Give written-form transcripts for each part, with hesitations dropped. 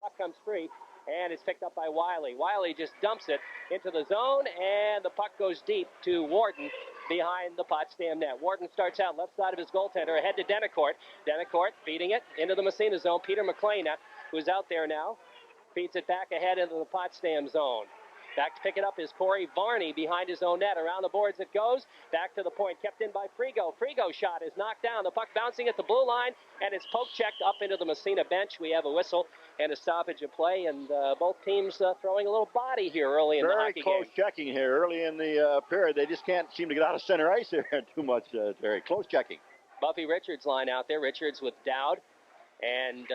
puck comes free, and it's picked up by Wiley. Wiley just dumps it into the zone, and the puck goes deep to Warden behind the Potsdam net. Warden starts out left side of his goaltender, ahead to Denicourt. Denicourt feeding it into the Massena zone. Peter McLean, who's out there now, feeds it back ahead into the Potsdam zone. Back to pick it up is Corey Varney behind his own net. Around the boards it goes. Back to the point. Kept in by Frigo. Frigo's shot is knocked down. The puck bouncing at the blue line, and it's poke-checked up into the Massena bench. We have a whistle and a stoppage of play, and both teams throwing a little body here early in the hockey game. Very close checking here early in the period. They just can't seem to get out of center ice here too much. Very close checking. Buffy Richards line out there. Richards with Dowd, and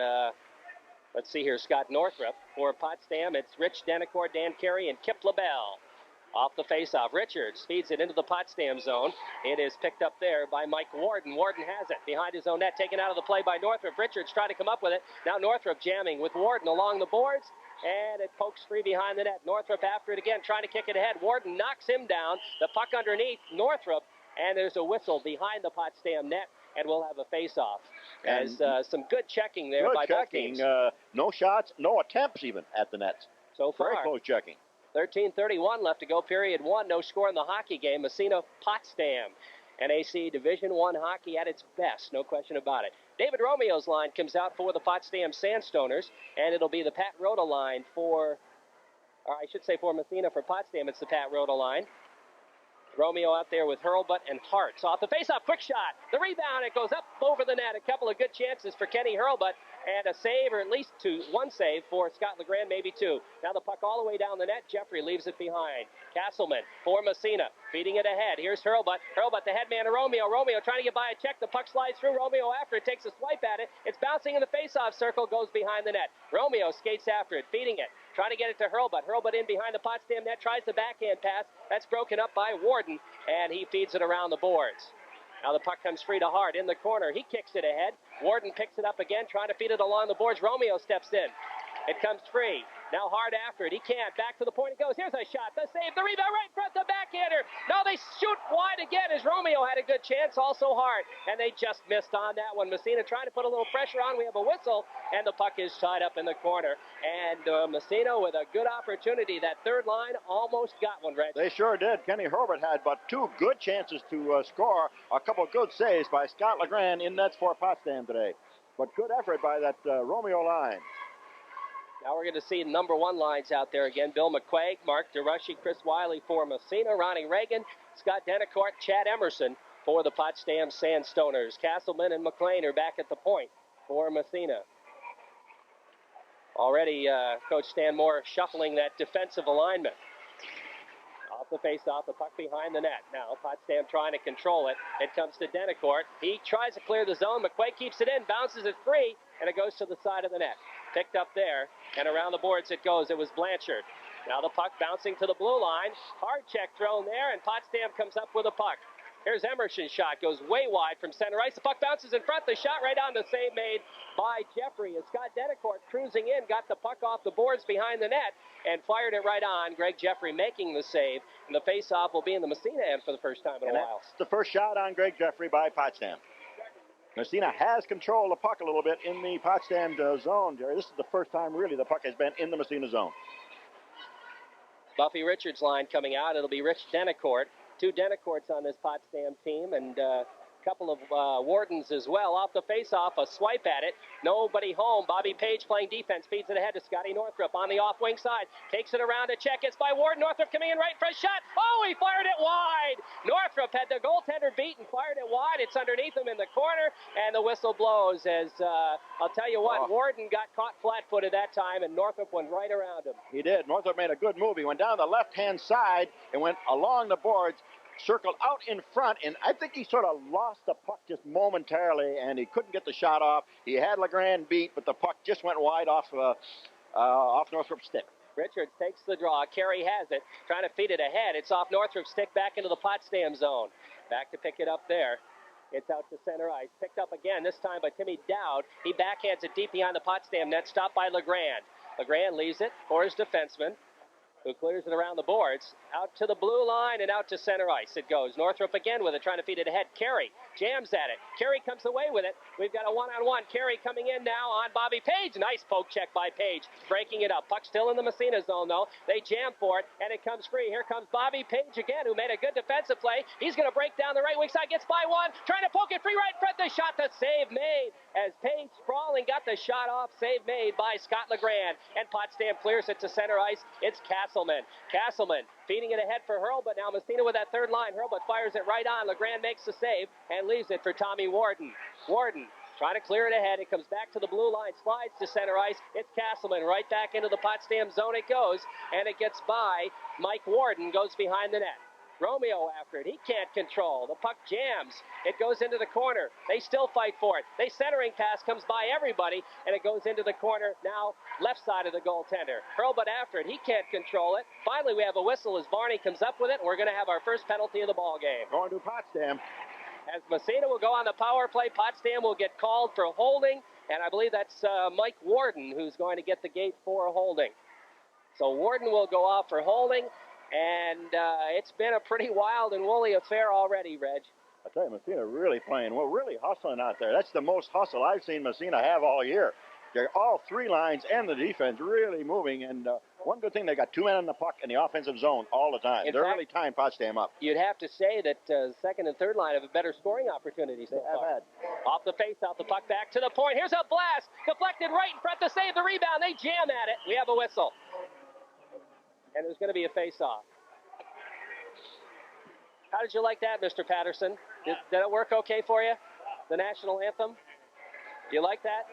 let's see here, Scott Northrup. For Potsdam, it's Rich Denicourt, Dan Carey, and Kip LaBelle. Off the faceoff, Richards feeds it into the Potsdam zone. It is picked up there by Mike Warden. Warden has it behind his own net, taken out of the play by Northrup. Richards trying to come up with it. Now Northrup jamming with Warden along the boards, and it pokes free behind the net. Northrup after it again, trying to kick it ahead. Warden knocks him down. The puck underneath Northrup, and there's a whistle behind the Potsdam net, and we'll have a face-off. As some good checking there by both teams. No shots, no attempts even at the nets. So far. Very close checking. 13:31 left to go, period one. No score in the hockey game. Massena Potsdam. NAC Division I hockey at its best, no question about it. David Romeo's line comes out for the Potsdam Sandstoners, and it'll be the Pat Rhoda line for, or I should say for Massena. For Potsdam, it's the Pat Rhoda line. Romeo out there with Hurlbut and Hartz. Off the faceoff, quick shot. The rebound, it goes up over the net. A couple of good chances for Kenny Hurlbut, and a save, or at least one save for Scott LeGrand, maybe two. Now the puck all the way down the net. Jeffrey leaves it behind. Castleman for Massena, feeding it ahead. Here's Hurlbut. Hurlbut, the head man of Romeo. Romeo trying to get by a check. The puck slides through. Romeo after it, takes a swipe at it. It's bouncing in the faceoff circle, goes behind the net. Romeo skates after it, feeding it. Trying to get it to Hurlbut. Hurlbut in behind the Potsdam net, tries the backhand pass. That's broken up by Warden, and he feeds it around the boards. Now the puck comes free to Hart in the corner. He kicks it ahead. Warden picks it up again, trying to feed it along the boards. Romeo steps in. It comes free. Now Hart after it. He can't. Back to the point it goes. Here's a shot. The save. The rebound right in front. The backhander. Now they shoot wide again as Romeo had a good chance. Also Hart. And they just missed on that one. Massena trying to put a little pressure on. We have a whistle. And the puck is tied up in the corner. And Massena with a good opportunity. That third line almost got one, Reg. They sure did. Kenny Hurlbut had but two good chances to score. A couple of good saves by Scott LeGrand in nets for Potsdam today. But good effort by that Romeo line. Now we're going to see number one lines out there again. Bill McQuaig, Mark DeRushy, Chris Wiley for Massena, Ronnie Reagan, Scott Denicourt, Chad Emerson for the Potsdam Sandstoners. Castleman and McLean are back at the point for Massena. Already Coach Stan Moore shuffling that defensive alignment. Off the face-off, the puck behind the net. Now Potsdam trying to control it. It comes to Denicourt. He tries to clear the zone. McQuaig keeps it in, bounces it free, and it goes to the side of the net. Picked up there, and around the boards it goes. It was Blanchard. Now the puck bouncing to the blue line. Hard check thrown there, and Potsdam comes up with a puck. Here's Emerson's shot. Goes way wide from center ice. The puck bounces in front. The shot right on the save made by Jeffrey. As Scott Denicourt cruising in, got the puck off the boards behind the net and fired it right on. Greg Jeffrey making the save. And the face-off will be in the Massena end for the first time in a while. That's the first shot on Greg Jeffrey by Potsdam. Massena has controlled the puck a little bit in the Potsdam zone, Jerry. This is the first time, really, the puck has been in the Massena zone. Buffy Richards' line coming out. It'll be Rich Denicourt. Two Denicourts on this Potsdam team, and a couple of Wardens as well. Off the face-off, a swipe at it. Nobody home. Bobby Page playing defense. Feeds it ahead to Scotty Northrup on the off-wing side. Takes it around to check. It's by Warden. Northrup coming in right for a shot. Oh, he fired it wide. Northrup had the goaltender beat and fired it wide. It's underneath him in the corner, and the whistle blows as, I'll tell you what, Warden got caught flat-footed that time, and Northrup went right around him. He did. Northrup made a good move. He went down the left-hand side and went along the boards, circled out in front, and I think he sort of lost the puck just momentarily, and he couldn't get the shot off. He had LeGrand beat, but the puck just went wide off Northrup's stick. Richards takes the draw. Carey has it, trying to feed it ahead. It's off Northrup's stick back into the Potsdam zone. Back to pick it up there. It's out to center ice. Picked up again, this time by Timmy Dowd. He backhands it deep behind the Potsdam net, stopped by LeGrand. LeGrand leaves it for his defenseman. who clears it around the boards. Out to the blue line and out to center ice it goes. Northrup again with it, trying to feed it ahead. Carey jams at it. Carey comes away with it. We've got a one-on-one. Carey coming in now on Bobby Page. Nice poke check by Page, breaking it up. Puck still in the Massena zone, though. They jam for it, and it comes free. Here comes Bobby Page again, who made a good defensive play. He's going to break down the right wing side, gets by one, trying to poke it free right in front. The shot, the save made as Page sprawling got the shot off. Save made by Scott LeGrand, and Potsdam clears it to center ice. It's Castleman. Castleman feeding it ahead for Hurlbut. Now Massena with that third line. Hurlbut fires it right on. LeGrand makes the save and leaves it for Tommy Warden. Warden trying to clear it ahead. It comes back to the blue line, slides to center ice. It's Castleman right back into the Potsdam zone it goes, and it gets by Mike Warden, goes behind the net. Romeo after it. He can't control. The puck jams. It goes into the corner. They still fight for it. They centering pass comes by everybody, and it goes into the corner. Now left side of the goaltender. Hurlbut after it. He can't control it. Finally, we have a whistle as Varney comes up with it. We're going to have our first penalty of the ball game. Going to Potsdam. As Massena will go on the power play, Potsdam will get called for holding, and I believe that's Mike Warden who's going to get the gate for holding. So Warden will go off for holding. And it's been a pretty wild and woolly affair already, Reg. I tell you, Massena really playing well, really hustling out there. That's the most hustle I've seen Massena have all year. They're all three lines and the defense really moving. And one good thing, they got two men on the puck in the offensive zone all the time. They're really tying Potsdam up. You'd have to say that second and third line have a better scoring opportunity so far. Off the face-off, the puck back to the point. Here's a blast. Deflected right in front to save the rebound. They jam at it. We have a whistle. And there's going to be a face-off. How did you like that, Mr. Patterson? Did it work okay for you? The national anthem? Do you like that?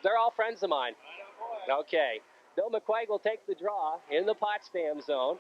They're all friends of mine. Okay. Bill McQuaig will take the draw in the Potsdam zone.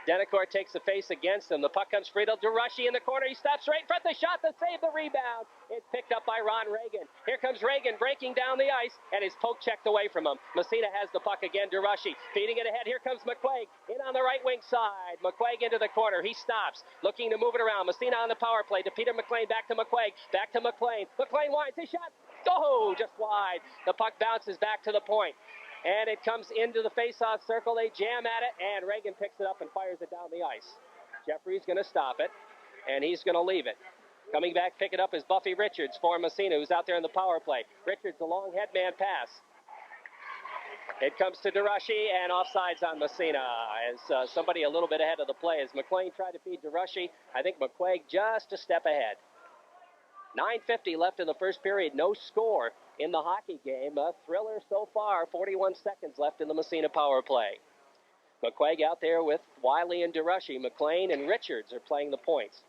Denicourt takes the face against him. The puck comes free to DeRushy in the corner. He stops right in front of the shot to save the rebound. It's picked up by Ron Reagan. Here comes Reagan breaking down the ice, and his poke checked away from him. Massena has the puck again. DeRushy feeding it ahead. Here comes McQuaig in on the right wing side. McQuaig into the corner. He stops, looking to move it around. Massena on the power play to Peter McLean. Back to McQuaig. Back to McLean. McLean winds his shot. Oh, just wide. The puck bounces back to the point. And it comes into the face-off circle. They jam at it, and Reagan picks it up and fires it down the ice. Jeffrey's going to stop it, and he's going to leave it. Coming back, pick it up is Buffy Richards for Massena, who's out there in the power play. Richards, a long headman pass. It comes to DeRushy, and offsides on Massena as somebody a little bit ahead of the play. As McLean tried to feed DeRushy, I think McQuaig just a step ahead. 9:50 left in the first period. No score in the hockey game. A thriller so far. 41 seconds left in the Massena power play. McQuaig out there with Wiley and DeRushy. McLean and Richards are playing the points.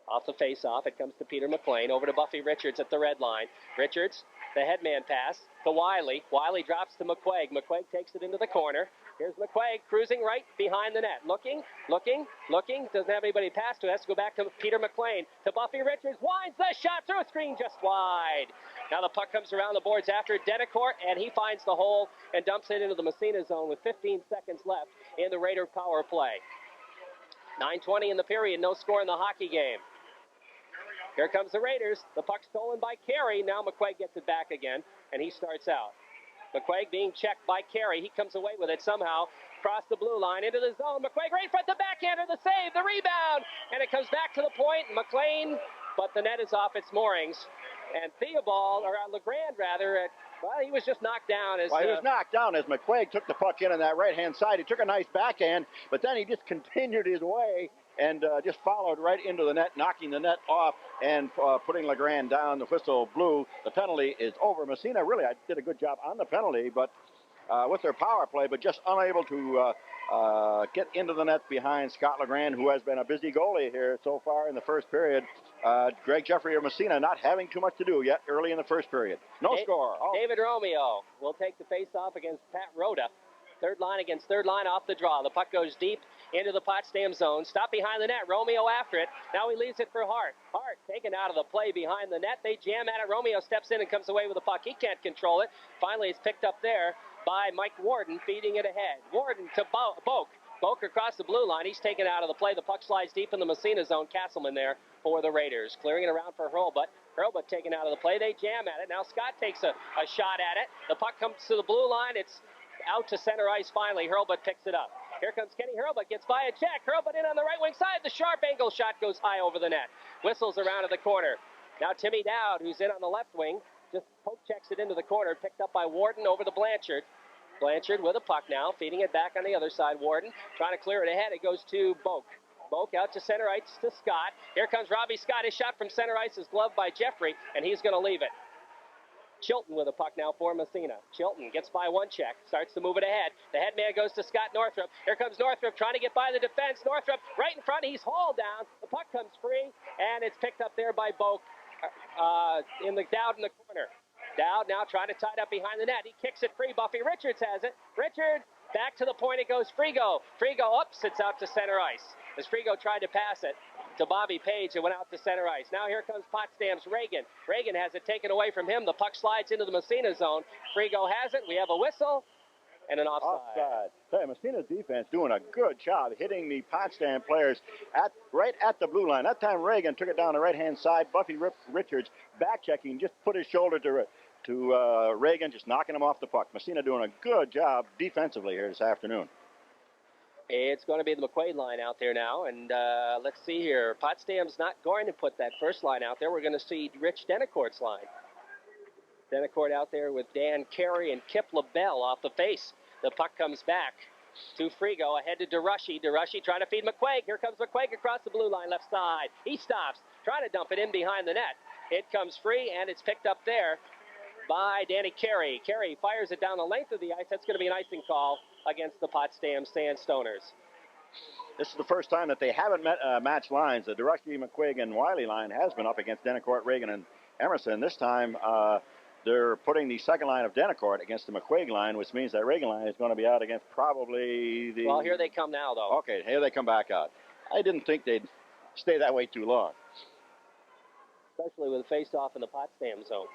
Off the face-off, it comes to Peter McLean. Over to Buffy Richards at the red line. Richards, the headman pass to Wiley. Wiley drops to McQuaig. McQuaig takes it into the corner. Here's McQuaig cruising right behind the net. Looking. Doesn't have anybody to pass to. Has to go back to Peter McLean. To Buffy Richards. Winds the shot through a screen just wide. Now the puck comes around the boards after Denicourt, and he finds the hole and dumps it into the Massena zone with 15 seconds left in the Raider power play. 9:20 in the period. No score in the hockey game. Here comes the Raiders. The puck stolen by Carey. Now McQuaig gets it back again, and he starts out. McQuaig being checked by Carey. He comes away with it somehow. Across the blue line into the zone. McQuaig right in front, the backhander, the save, the rebound. And it comes back to the point. McLean, but the net is off its moorings. And Theobald, or LeGrand rather, well, he was just knocked down. He was knocked down as McQuaig took the puck in on that right-hand side. He took a nice backhand, but then he just continued his way and just followed right into the net, knocking the net off and putting LeGrand down. The whistle blew. The penalty is over. Massena really did a good job on the penalty, but with their power play, but just unable to get into the net behind Scott LeGrand, who has been a busy goalie here so far in the first period. Greg Jeffrey or Massena not having too much to do yet early in the first period. No score. David Romeo will take the face-off against Pat Rhoda. Third line against third line off the draw. The puck goes deep into the Potsdam zone. Stop behind the net. Romeo after it. Now he leaves it for Hart. Hart taken out of the play behind the net. They jam at it. Romeo steps in and comes away with the puck. He can't control it. Finally, it's picked up there by Mike Warden, feeding it ahead. Warden to Boak. Boak across the blue line. He's taken out of the play. The puck slides deep in the Massena zone. Castleman there for the Raiders. Clearing it around for Hurlbut. Hurlbut taken out of the play. They jam at it. Now Scott takes a shot at it. The puck comes to the blue line. It's out to center ice finally. Hurlbut picks it up. Here comes Kenny Hurlbut, gets by a check. Hurlbut in on the right wing side. The sharp angle shot goes high over the net. Whistles around to the corner. Now Timmy Dowd, who's in on the left wing, just poke checks it into the corner. Picked up by Warden over to Blanchard. Blanchard with a puck now, feeding it back on the other side. Warden trying to clear it ahead. It goes to Boak. Boak out to center ice to Scott. Here comes Robbie Scott. His shot from center ice is gloved by Jeffrey, and he's going to leave it. Chilton with a puck now for Massena. Chilton gets by one check, starts to move it ahead. The head man goes to Scott Northrup. Here comes Northrup trying to get by the defense. Northrup right in front. He's hauled down. The puck comes free, and it's picked up there by Boak in the Dowd in the corner. Dowd now trying to tie it up behind the net. He kicks it free. Buffy Richards has it. Richards back to the point. It goes Frigo. Frigo up, sits out to center ice. As Frigo tried to pass it to Bobby Page, it went out to center ice. Now here comes Potsdam's Reagan. Reagan has it taken away from him. The puck slides into the Massena zone. Frigo has it. We have a whistle and an offside. Hey, Massena's defense doing a good job hitting the Potsdam players right at the blue line. That time Reagan took it down the right-hand side. Buffy Richards back checking, just put his shoulder to Reagan, just knocking him off the puck. Massena doing a good job defensively here this afternoon. It's going to be the McQuaid line out there now, and let's see here. Potsdam's not going to put that first line out there. We're going to see Rich Denicourt's line. Denicourt out there with Dan Carey and Kip LaBelle off the face. The puck comes back to Frigo, ahead to DeRushy. DeRushy trying to feed McQuaig. Here comes McQuaig across the blue line, left side. He stops, trying to dump it in behind the net. It comes free, and it's picked up there by Danny Carey. Carey fires it down the length of the ice. That's going to be an icing call against the Potsdam Sandstoners. This is the first time that they haven't matched lines. The DeRushy, McQuaig, and Wiley line has been up against Denicourt, Reagan, and Emerson. This time they're putting the second line of Denicourt against the McQuaig line, which means that Reagan line is going to be out against probably the... Well, here they come now, though. Okay, here they come back out. I didn't think they'd stay that way too long. Especially with a face-off in the Potsdam zone.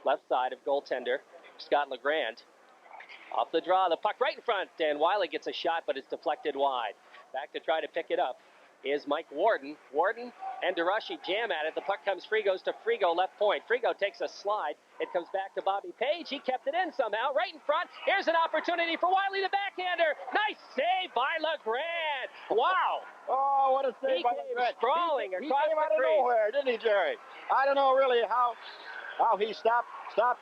Left side of goaltender Scott LeGrand. Off the draw, the puck right in front, and Wiley gets a shot, but it's deflected wide. Back to try to pick it up is Mike Warden. Warden and DeRushy jam at it. The puck comes free, goes to Frigo, left point. Frigo takes a slide. It comes back to Bobby Page. He kept it in somehow, right in front. Here's an opportunity for Wiley, the backhander. Nice save by LeGrand. Wow. Oh, what a save by LeGrand. Sprawling he across came the out of nowhere, didn't he, Jerry? I don't know really how he stopped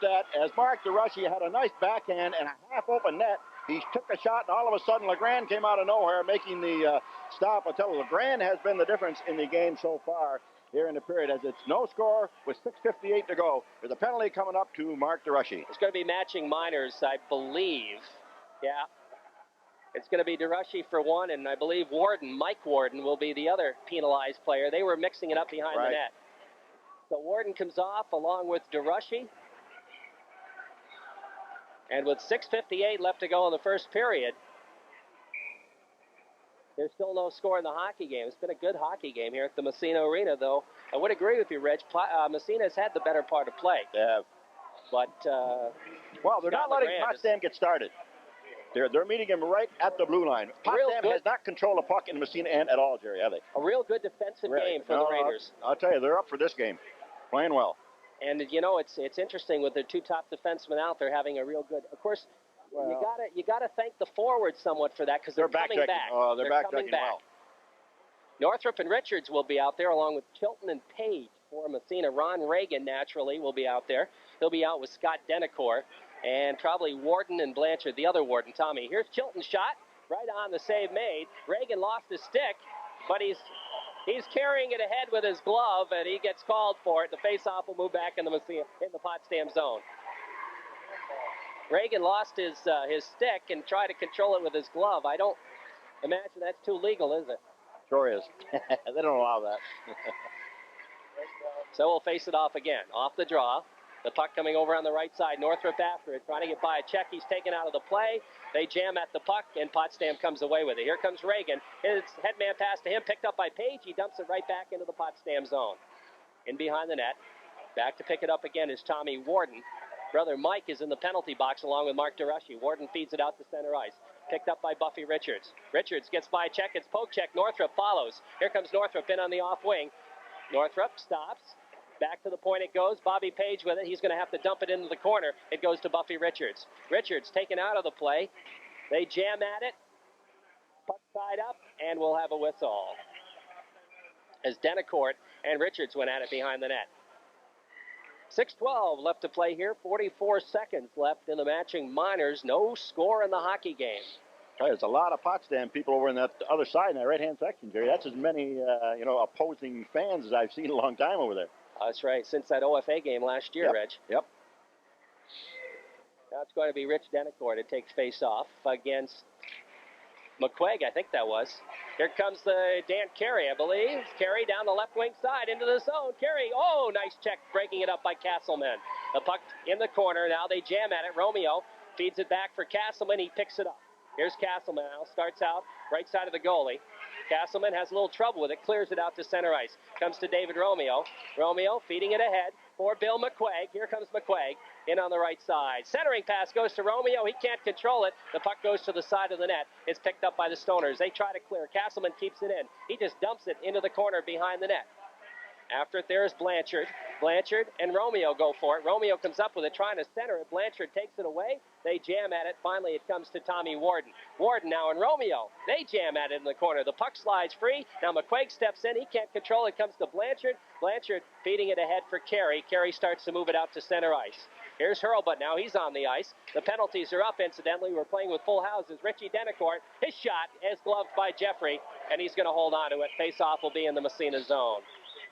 that, as Mark DeRushy had a nice backhand and a half-open net. He took a shot, and all of a sudden, LeGrand came out of nowhere, making the stop. I'll tell you, LeGrand has been the difference in the game so far here in the period, as it's no score with 6:58 to go. There's a penalty coming up to Mark DeRushy. It's going to be matching minors, I believe. Yeah. It's going to be DeRushy for one, and I believe Mike Warden, will be the other penalized player. They were mixing it up behind the net. So Warden comes off along with DeRushy. And with 6:58 left to go in the first period, there's still no score in the hockey game. It's been a good hockey game here at the Massena Arena, though. I would agree with you, Rich. Massena's had the better part of play. Yeah. But, well, they're not letting Potsdam get started. They're meeting him right at the blue line. Potsdam has not controlled a puck in the Massena end at all, Jerry, have they? A real good defensive game for the Raiders. I'll tell you, they're up for this game. Playing well. And, you know, it's interesting with the two top defensemen out there having a real good... Of course, you gotta thank the forwards somewhat for that, because they're coming back. Oh, they're coming back. Well. Northrup and Richards will be out there along with Chilton and Page for Massena. Ron Reagan, naturally, will be out there. He'll be out with Scott Denicourt and probably Warden and Blanchard, the other Warden, Tommy. Here's Chilton's shot, right on the save made. Reagan lost his stick, but he's carrying it ahead with his glove, and he gets called for it. The face-off will move back in the Potsdam zone. Reagan lost his stick and tried to control it with his glove. I don't imagine that's too legal, is it? Sure is. They don't allow that. So we'll face it off again. Off the draw. The puck coming over on the right side. Northrup after it, trying to get by a check. He's taken out of the play. They jam at the puck, and Potsdam comes away with it. Here comes Reagan. His headman pass to him, picked up by Page. He dumps it right back into the Potsdam zone. In behind the net. Back to pick it up again is Tommy Warden. Brother Mike is in the penalty box along with Mark DeRushy. Warden feeds it out to center ice. Picked up by Buffy Richards. Richards gets by a check. It's poke check. Northrup follows. Here comes Northrup in on the off wing. Northrup stops. Back to the point it goes. Bobby Page with it. He's going to have to dump it into the corner. It goes to Buffy Richards. Richards taken out of the play. They jam at it. Puck tied up, and we'll have a whistle. As Denicourt and Richards went at it behind the net. 6:12 left to play here. 44 seconds left in the matching minors. No score in the hockey game. There's a lot of Potsdam people over in that other side in that right-hand section, Jerry. That's as many, opposing fans as I've seen in a long time over there. That's right. Since that OFA game last year, yep. Reg. Yep. Now it's going to be Rich Denicourt to take face-off against McQuaig, I think that was. Here comes the Dan Carey, I believe. Carey down the left wing side into the zone. Carey, oh, nice check, breaking it up by Castleman. The puck in the corner. Now they jam at it. Romeo feeds it back for Castleman. He picks it up. Here's Castleman now. Starts out right side of the goalie. Castleman has a little trouble with it. Clears it out to center ice. Comes to David Romeo. Romeo feeding it ahead for Bill McQuaig. Here comes McQuaig in on the right side. Centering pass goes to Romeo. He can't control it. The puck goes to the side of the net. It's picked up by the Stoners. They try to clear. Castleman keeps it in. He just dumps it into the corner behind the net. After it, there's Blanchard. Blanchard and Romeo go for it. Romeo comes up with it, trying to center it. Blanchard takes it away. They jam at it. Finally, it comes to Tommy Warden. Warden now and Romeo. They jam at it in the corner. The puck slides free. Now McQuaig steps in. He can't control it. Comes to Blanchard. Blanchard feeding it ahead for Carey. Carey starts to move it out to center ice. Here's Hurlbut now. He's on the ice. The penalties are up, incidentally. We're playing with full houses. Richie Denicourt. His shot is gloved by Jeffrey, and he's going to hold on to it. Face-off will be in the Massena zone.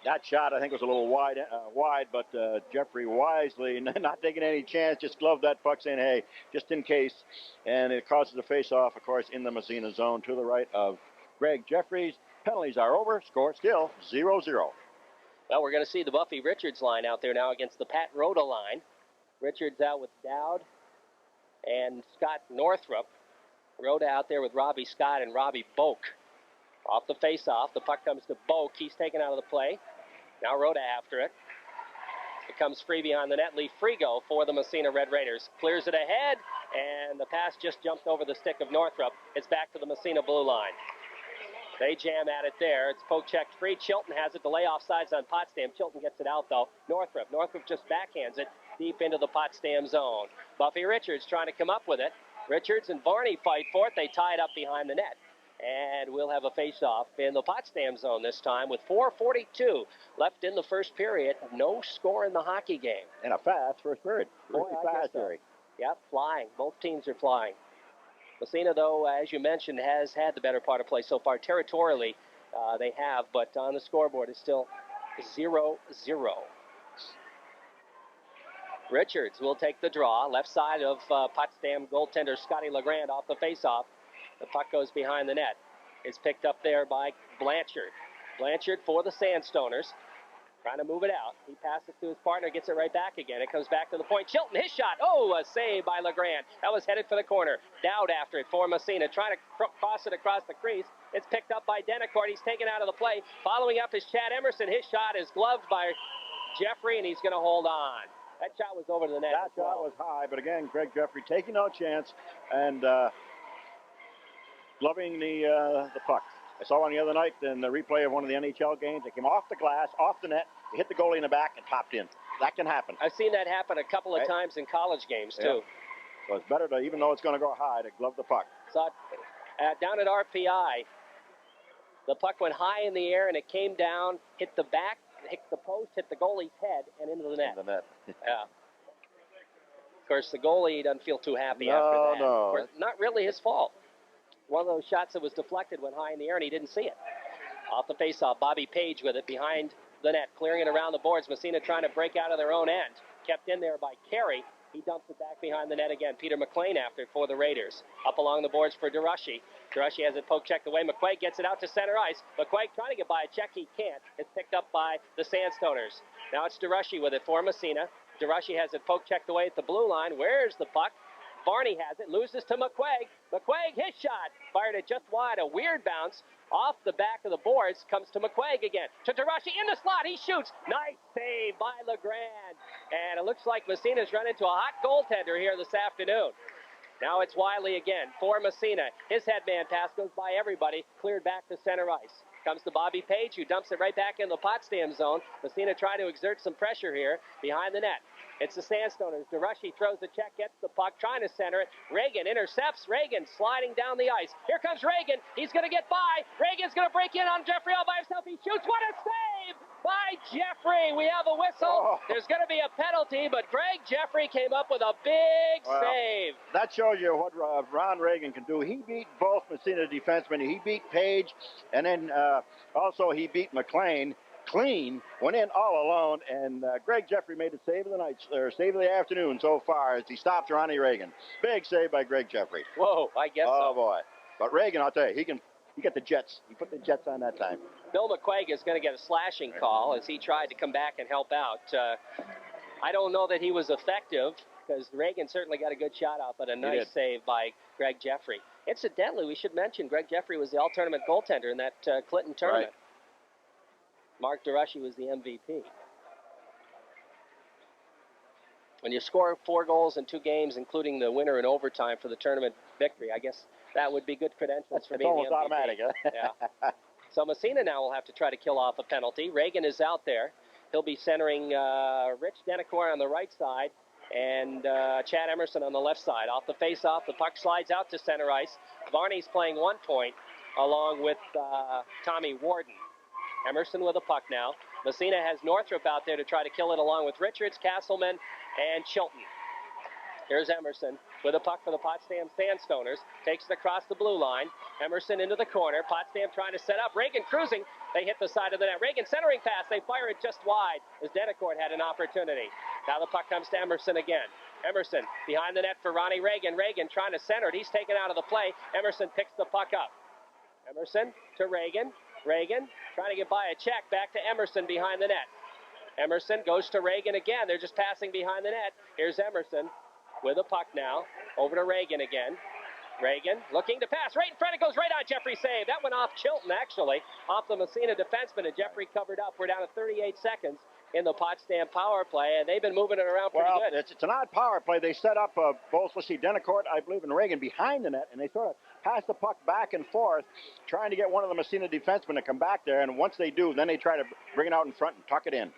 That shot, I think, was a little wide, but Jeffrey wisely, not taking any chance, just gloved that puck, saying, hey, just in case. And it causes a face-off, of course, in the Massena zone to the right of Greg Jeffries. Penalties are over. Score still 0-0. Well, we're going to see the Buffy Richards line out there now against the Pat Rhoda line. Richards out with Dowd and Scott Northrup. Rhoda out there with Robbie Scott and Robbie Boak. Off the face-off, the puck comes to Boak. He's taken out of the play. Now Rhoda after it. It comes free behind the net. Lee Frigo for the Massena Red Raiders. Clears it ahead, and the pass just jumped over the stick of Northrup. It's back to the Massena blue line. They jam at it there. It's poke checked free. Chilton has it. The layoff sides on Potsdam. Chilton gets it out, though. Northrup just backhands it deep into the Potsdam zone. Buffy Richards trying to come up with it. Richards and Varney fight for it. They tie it up behind the net. And we'll have a face-off in the Potsdam zone this time with 4:42 left in the first period. No score in the hockey game. And a fast first period. Really fast, Jerry. Yep, flying. Both teams are flying. Massena, though, as you mentioned, has had the better part of play so far. Territorially, they have, but on the scoreboard, it's still 0-0. Richards will take the draw. Left side of Potsdam goaltender Scotty LeGrand off the face-off. The puck goes behind the net. It's picked up there by Blanchard. Blanchard for the Sandstoners. Trying to move it out. He passes to his partner, gets it right back again. It comes back to the point. Chilton, his shot. Oh, a save by LeGrand. That was headed for the corner. Dowd after it for Massena. Trying to cross it across the crease. It's picked up by Denicourt. He's taken out of the play. Following up is Chad Emerson. His shot is gloved by Jeffrey, and he's going to hold on. That shot was over to the net. That shot was high, but again, Greg Jeffrey taking no chance and gloving the puck. I saw one the other night in the replay of one of the NHL games. It came off the glass, off the net, it hit the goalie in the back, and popped in. That can happen. I've seen that happen a couple of times in college games, too. Yeah. So it's better to, even though it's going to go high, to glove the puck. So down at RPI, the puck went high in the air, and it came down, hit the back, hit the post, hit the goalie's head, and into the net. Yeah. Of course, the goalie doesn't feel too happy after that. No. Of course, not really his fault. One of those shots that was deflected went high in the air, and he didn't see it. Off the faceoff, Bobby Page with it behind the net, clearing it around the boards. Massena trying to break out of their own end. Kept in there by Carey. He dumps it back behind the net again. Peter McLean after it for the Raiders. Up along the boards for DeRushy. DeRushy has it poke checked away. McQuaig gets it out to center ice. McQuaig trying to get by a check. He can't. It's picked up by the Sandstoners. Now it's DeRushy with it for Massena. DeRushy has it poke checked away at the blue line. Where's the puck? Varney has it, loses to McQuaig. McQuaig, his shot, fired it just wide, a weird bounce. Off the back of the boards, comes to McQuaig again. To DeRushy, in the slot, he shoots. Nice save by LeGrand. And it looks like Massena's run into a hot goaltender here this afternoon. Now it's Wiley again for Massena. His headman pass goes by everybody, cleared back to center ice. Comes to Bobby Page, who dumps it right back in the Potsdam zone. Massena trying to exert some pressure here behind the net. It's the Sandstoners. DeRushy throws the check, gets the puck, trying to center it. Reagan intercepts. Reagan sliding down the ice. Here comes Reagan. He's going to get by. Reagan's going to break in on Jeffrey all by himself. He shoots. What a save by Jeffrey. We have a whistle. There's going to be a penalty, but Greg Jeffrey came up with a big save. That shows you what Ron Reagan can do. He beat both Massena defensemen. He beat Page, and then also he beat McLean. Clean, went in all alone, and Greg Jeffrey made the save of the night, or save of the afternoon so far as he stopped Ronnie Reagan. Big save by Greg Jeffrey. Whoa, I guess so. Oh, boy. But Reagan, I'll tell you, he got the Jets. He put the Jets on that time. Bill McQuaig is going to get a slashing call as he tried to come back and help out. I don't know that he was effective because Reagan certainly got a good shot out, but a nice save by Greg Jeffrey. Incidentally, we should mention Greg Jeffrey was the all-tournament goaltender in that Clinton tournament. Right. Mark DeRushy was the MVP. When you score 4 goals in 2 games, including the winner in overtime for the tournament victory, I guess that would be good credentials for being almost the MVP. Automatic, huh? Yeah. So Massena now will have to try to kill off a penalty. Reagan is out there. He'll be centering Rich Denicourt on the right side and Chad Emerson on the left side. Off the face-off, the puck slides out to center ice. Varney's playing 1 point along with Tommy Warden. Emerson with a puck now. Massena has Northrup out there to try to kill it along with Richards, Castleman, and Chilton. Here's Emerson with a puck for the Potsdam Sandstoners. Takes it across the blue line. Emerson into the corner. Potsdam trying to set up. Reagan cruising. They hit the side of the net. Reagan centering pass. They fire it just wide as Denicourt had an opportunity. Now the puck comes to Emerson again. Emerson behind the net for Ronnie Reagan. Reagan trying to center it. He's taken out of the play. Emerson picks the puck up. Emerson to Reagan. Reagan trying to get by a check back to Emerson behind the net. Emerson goes to Reagan again. They're just passing behind the net. Here's Emerson with a puck now. Over to Reagan again. Reagan looking to pass. Right in front. It goes right on Jeffrey save. That went off Chilton, actually. Off the Massena defenseman, and Jeffrey covered up. We're down to 38 seconds in the Potsdam power play, and they've been moving it around pretty good. It's an odd power play. They set up both, Denicourt, I believe, and Reagan behind the net, and they sort of pass the puck back and forth, trying to get one of the Massena defensemen to come back there, and once they do, then they try to bring it out in front and tuck it in.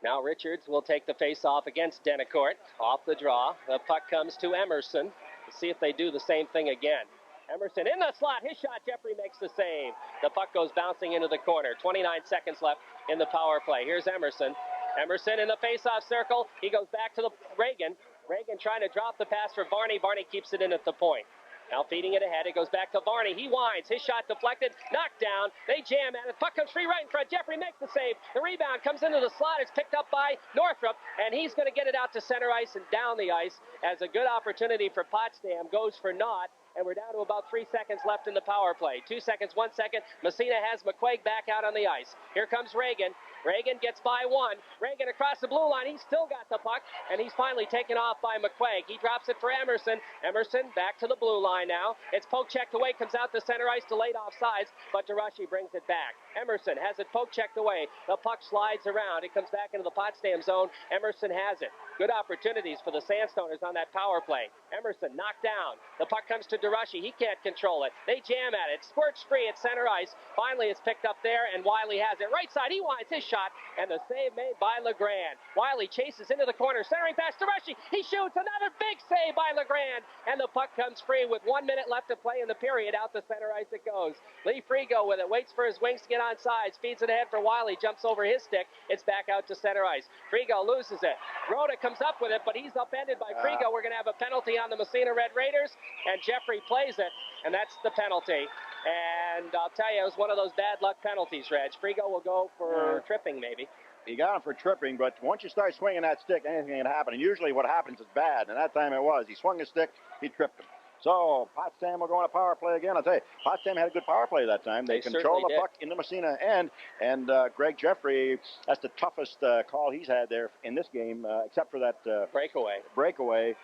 Now Richards will take the face-off against Denicourt. Off the draw. The puck comes to Emerson. Let's see if they do the same thing again. Emerson in the slot. His shot. Jeffrey makes the save. The puck goes bouncing into the corner. 29 seconds left in the power play. Here's Emerson. Emerson in the face-off circle. He goes back to the Reagan. Reagan trying to drop the pass for Varney. Varney keeps it in at the point. Now feeding it ahead. It goes back to Varney. He winds. His shot deflected. Knocked down. They jam at it. Puck comes free right in front. Jeffrey makes the save. The rebound comes into the slot. It's picked up by Northrup. And he's going to get it out to center ice and down the ice as a good opportunity for Potsdam goes for naught. And we're down to about 3 seconds left in the power play. 2 seconds, 1 second. Massena has McQuaig back out on the ice. Here comes Reagan. Reagan gets by one. Reagan across the blue line. He's still got the puck, and he's finally taken off by McQuaig. He drops it for Emerson. Emerson back to the blue line now. It's poke checked away. Comes out to center ice, delayed offsides, but DeRushy brings it back. Emerson has it poke checked away. The puck slides around. It comes back into the Potsdam zone. Emerson has it. Good opportunities for the Sandstoners on that power play. Emerson knocked down. The puck comes to DeRushy. He can't control it. They jam at it. Squirts free at center ice. Finally, it's picked up there, and Wiley has it. Right side, he winds his shot, and the save made by LeGrand. Wiley chases into the corner, centering pass to DeRushy. He shoots. Another big save by LeGrand, and the puck comes free with 1 minute left to play in the period. Out the center ice it goes. Lee Frigo with it. Waits for his wings to get on sides. Feeds it ahead for Wiley. Jumps over his stick. It's back out to center ice. Frigo loses it. Rhoda comes up with it, but he's upended by Frigo. We're going to have a penalty on the Massena Red Raiders, and Jeffrey plays it, and that's the penalty. And I'll tell you, it was one of those bad luck penalties, Reg. Frigo will go for tripping, maybe. He got him for tripping, but once you start swinging that stick, anything can happen. And usually what happens is bad, and that time it was. He swung his stick, he tripped him. So Potsdam will go on a power play again. I'll tell you, Potsdam had a good power play that time. They control the puck in the Massena end, and Greg Jeffrey, that's the toughest call he's had there in this game, except for that breakaway.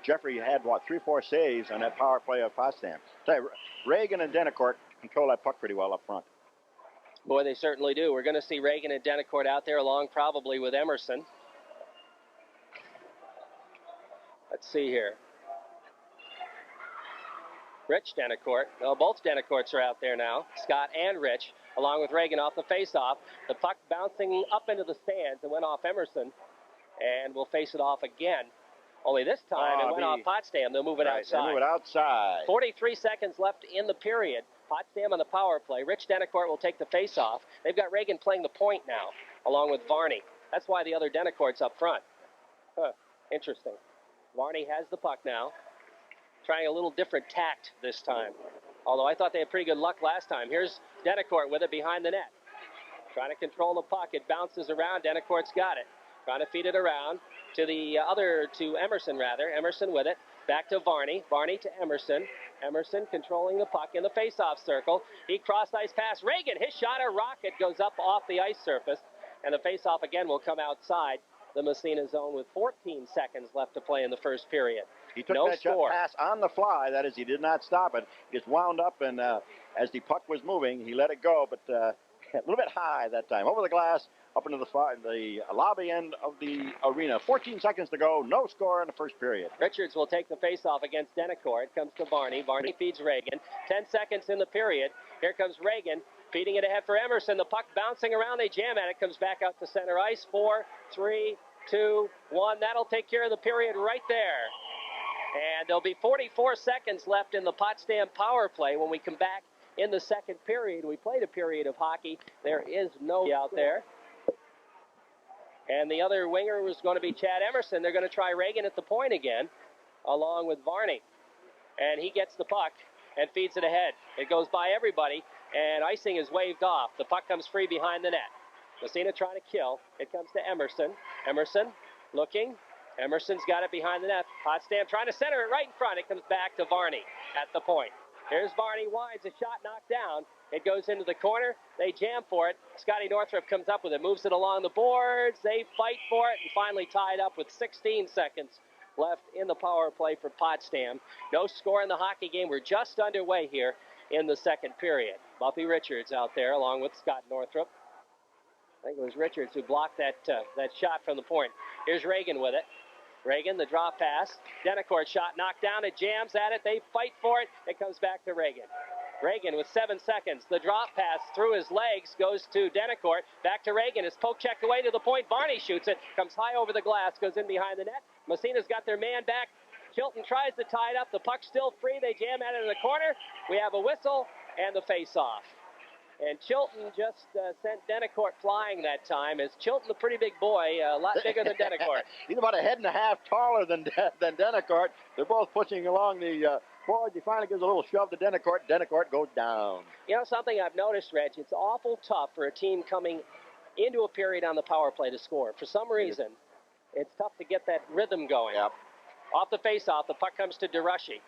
Jeffrey had, 3-4 saves on that power play of Potsdam. I'll tell you, Reagan and Denicourt control that puck pretty well up front. Boy, they certainly do. We're going to see Reagan and Denicourt out there along probably with Emerson. Let's see here. Rich Denicourt. Well, both Denicourts are out there now, Scott and Rich, along with Reagan off the faceoff. The puck bouncing up into the stands and went off Emerson, and will face it off again. Only this time it went off Potsdam. They'll move it outside. They'll move it outside. 43 seconds left in the period. Potsdam on the power play. Rich Denicourt will take the faceoff. They've got Reagan playing the point now, along with Varney. That's why the other Denicourt's up front. Interesting. Varney has the puck now. Trying a little different tact this time. Although I thought they had pretty good luck last time. Here's Denicourt with it behind the net. Trying to control the puck. It bounces around. Denicourt's got it. Trying to feed it around to Emerson, rather. Emerson with it. Back to Varney. Varney to Emerson. Emerson controlling the puck in the face-off circle. He cross-ice pass. Reagan, his shot, a rocket, goes up off the ice surface. And the face-off again will come outside the Massena zone with 14 seconds left to play in the first period. He took that shot pass on the fly. That is, he did not stop it. He just wound up, and as the puck was moving, he let it go, but a little bit high that time. Over the glass, up into the lobby end of the arena. 14 seconds to go. No score in the first period. Richards will take the face-off against Denicourt. It comes to Varney. Varney feeds Reagan. 10 seconds in the period. Here comes Reagan. Feeding it ahead for Emerson. The puck bouncing around. They jam at it. Comes back out to center ice. 4, 3, 2, 1. That'll take care of the period right there. And there'll be 44 seconds left in the Potsdam power play when we come back in the second period. We played a period of hockey. There is no out there. And the other winger was going to be Chad Emerson. They're going to try Reagan at the point again, along with Varney. And he gets the puck and feeds it ahead. It goes by everybody, and icing is waved off. The puck comes free behind the net. Massena trying to kill. It comes to Emerson. Emerson looking. Emerson's got it behind the net. Potsdam trying to center it right in front. It comes back to Varney at the point. Here's Varney, winds a shot knocked down. It goes into the corner. They jam for it. Scotty Northrup comes up with it, moves it along the boards. They fight for it and finally tied up with 16 seconds left in the power play for Potsdam. No score in the hockey game. We're just underway here in the second period. Buffy Richards out there along with Scott Northrup. I think it was Richards who blocked that shot from the point. Here's Reagan with it. Reagan, the drop pass. Denicourt shot knocked down. It jams at it. They fight for it. It comes back to Reagan. Reagan with 7 seconds. The drop pass through his legs goes to Denicourt. Back to Reagan. His poke checked away to the point. Varney shoots it. Comes high over the glass. Goes in behind the net. Massena's got their man back. Chilton tries to tie it up. The puck's still free. They jam at it in the corner. We have a whistle and the face-off. And Chilton just sent Denicourt flying that time. As Chilton, a pretty big boy, a lot bigger than Denicourt. He's about a head and a half taller than Denicourt. They're both pushing along the boards. He finally gives a little shove to Denicourt. Denicourt goes down. You know something I've noticed, Reg? It's awful tough for a team coming into a period on the power play to score. For some reason, it's tough to get that rhythm going. Yep. Off the face-off, the puck comes to DeRushy.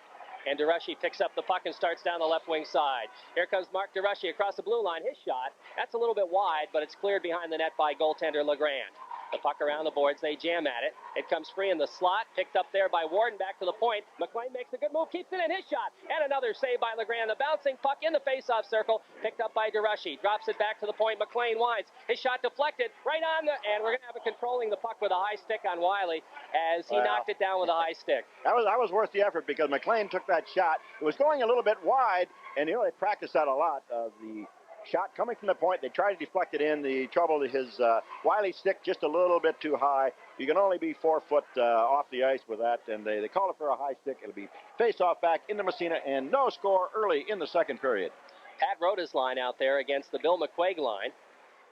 And DeRushy picks up the puck and starts down the left wing side. Here comes Mark DeRushy across the blue line. His shot, that's a little bit wide, but it's cleared behind the net by goaltender Legrand. The puck around the boards, they jam at it. It comes free in the slot, picked up there by Warden, back to the point. McLean makes a good move, keeps it in, his shot. And another save by Legrand. The bouncing puck in the face-off circle, picked up by DeRushy. Drops it back to the point, McLean winds. His shot deflected, right on the, and we're going to have a controlling the puck with a high stick on Wiley as he knocked it down with a high stick. That was worth the effort because McLean took that shot. It was going a little bit wide, and they practiced that a lot. The shot coming from the point, they tried to deflect it in. The trouble is his Wiley stick just a little bit too high. You can only be 4 foot off the ice with that, and they call it for a high stick. It'll be face-off back into Massena, and no score early in the second period. Pat Roda's line out there against the Bill McQuaig line,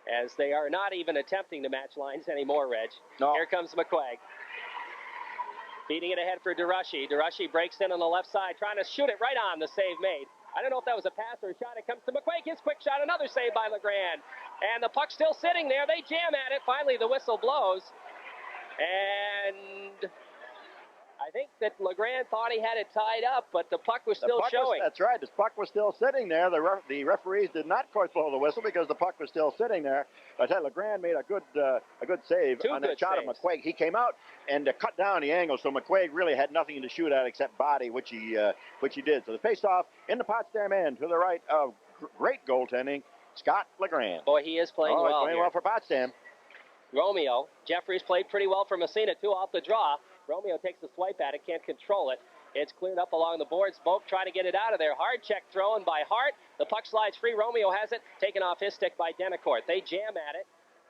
as they are not even attempting to match lines anymore, Reg. No. Here comes McQuaig. Feeding it ahead for DeRushy. DeRushy breaks in on the left side, trying to shoot it right on. The save made. I don't know if that was a pass or a shot. It comes to McQuaig. His quick shot. Another save by Legrand. And the puck's still sitting there. They jam at it. Finally, the whistle blows. And I think that Legrand thought he had it tied up, but the puck was still showing. That's right. The puck was still sitting there. The referees did not, of course, blow the whistle because the puck was still sitting there. I tell you, Legrand made a good save on that shot of McQuaig. He came out and cut down the angle, so McQuaig really had nothing to shoot at except body, which he did. So the face-off in the Potsdam end to the right of great goaltending, Scott Legrand. Boy, he is playing well. Playing well for Potsdam. Romeo. Jeffries played pretty well for Massena, too, off the draw. Romeo takes a swipe at it, can't control it. It's cleared up along the boards. Boak trying to get it out of there. Hard check thrown by Hart. The puck slides free. Romeo has it. Taken off his stick by Denicourt. They jam at it.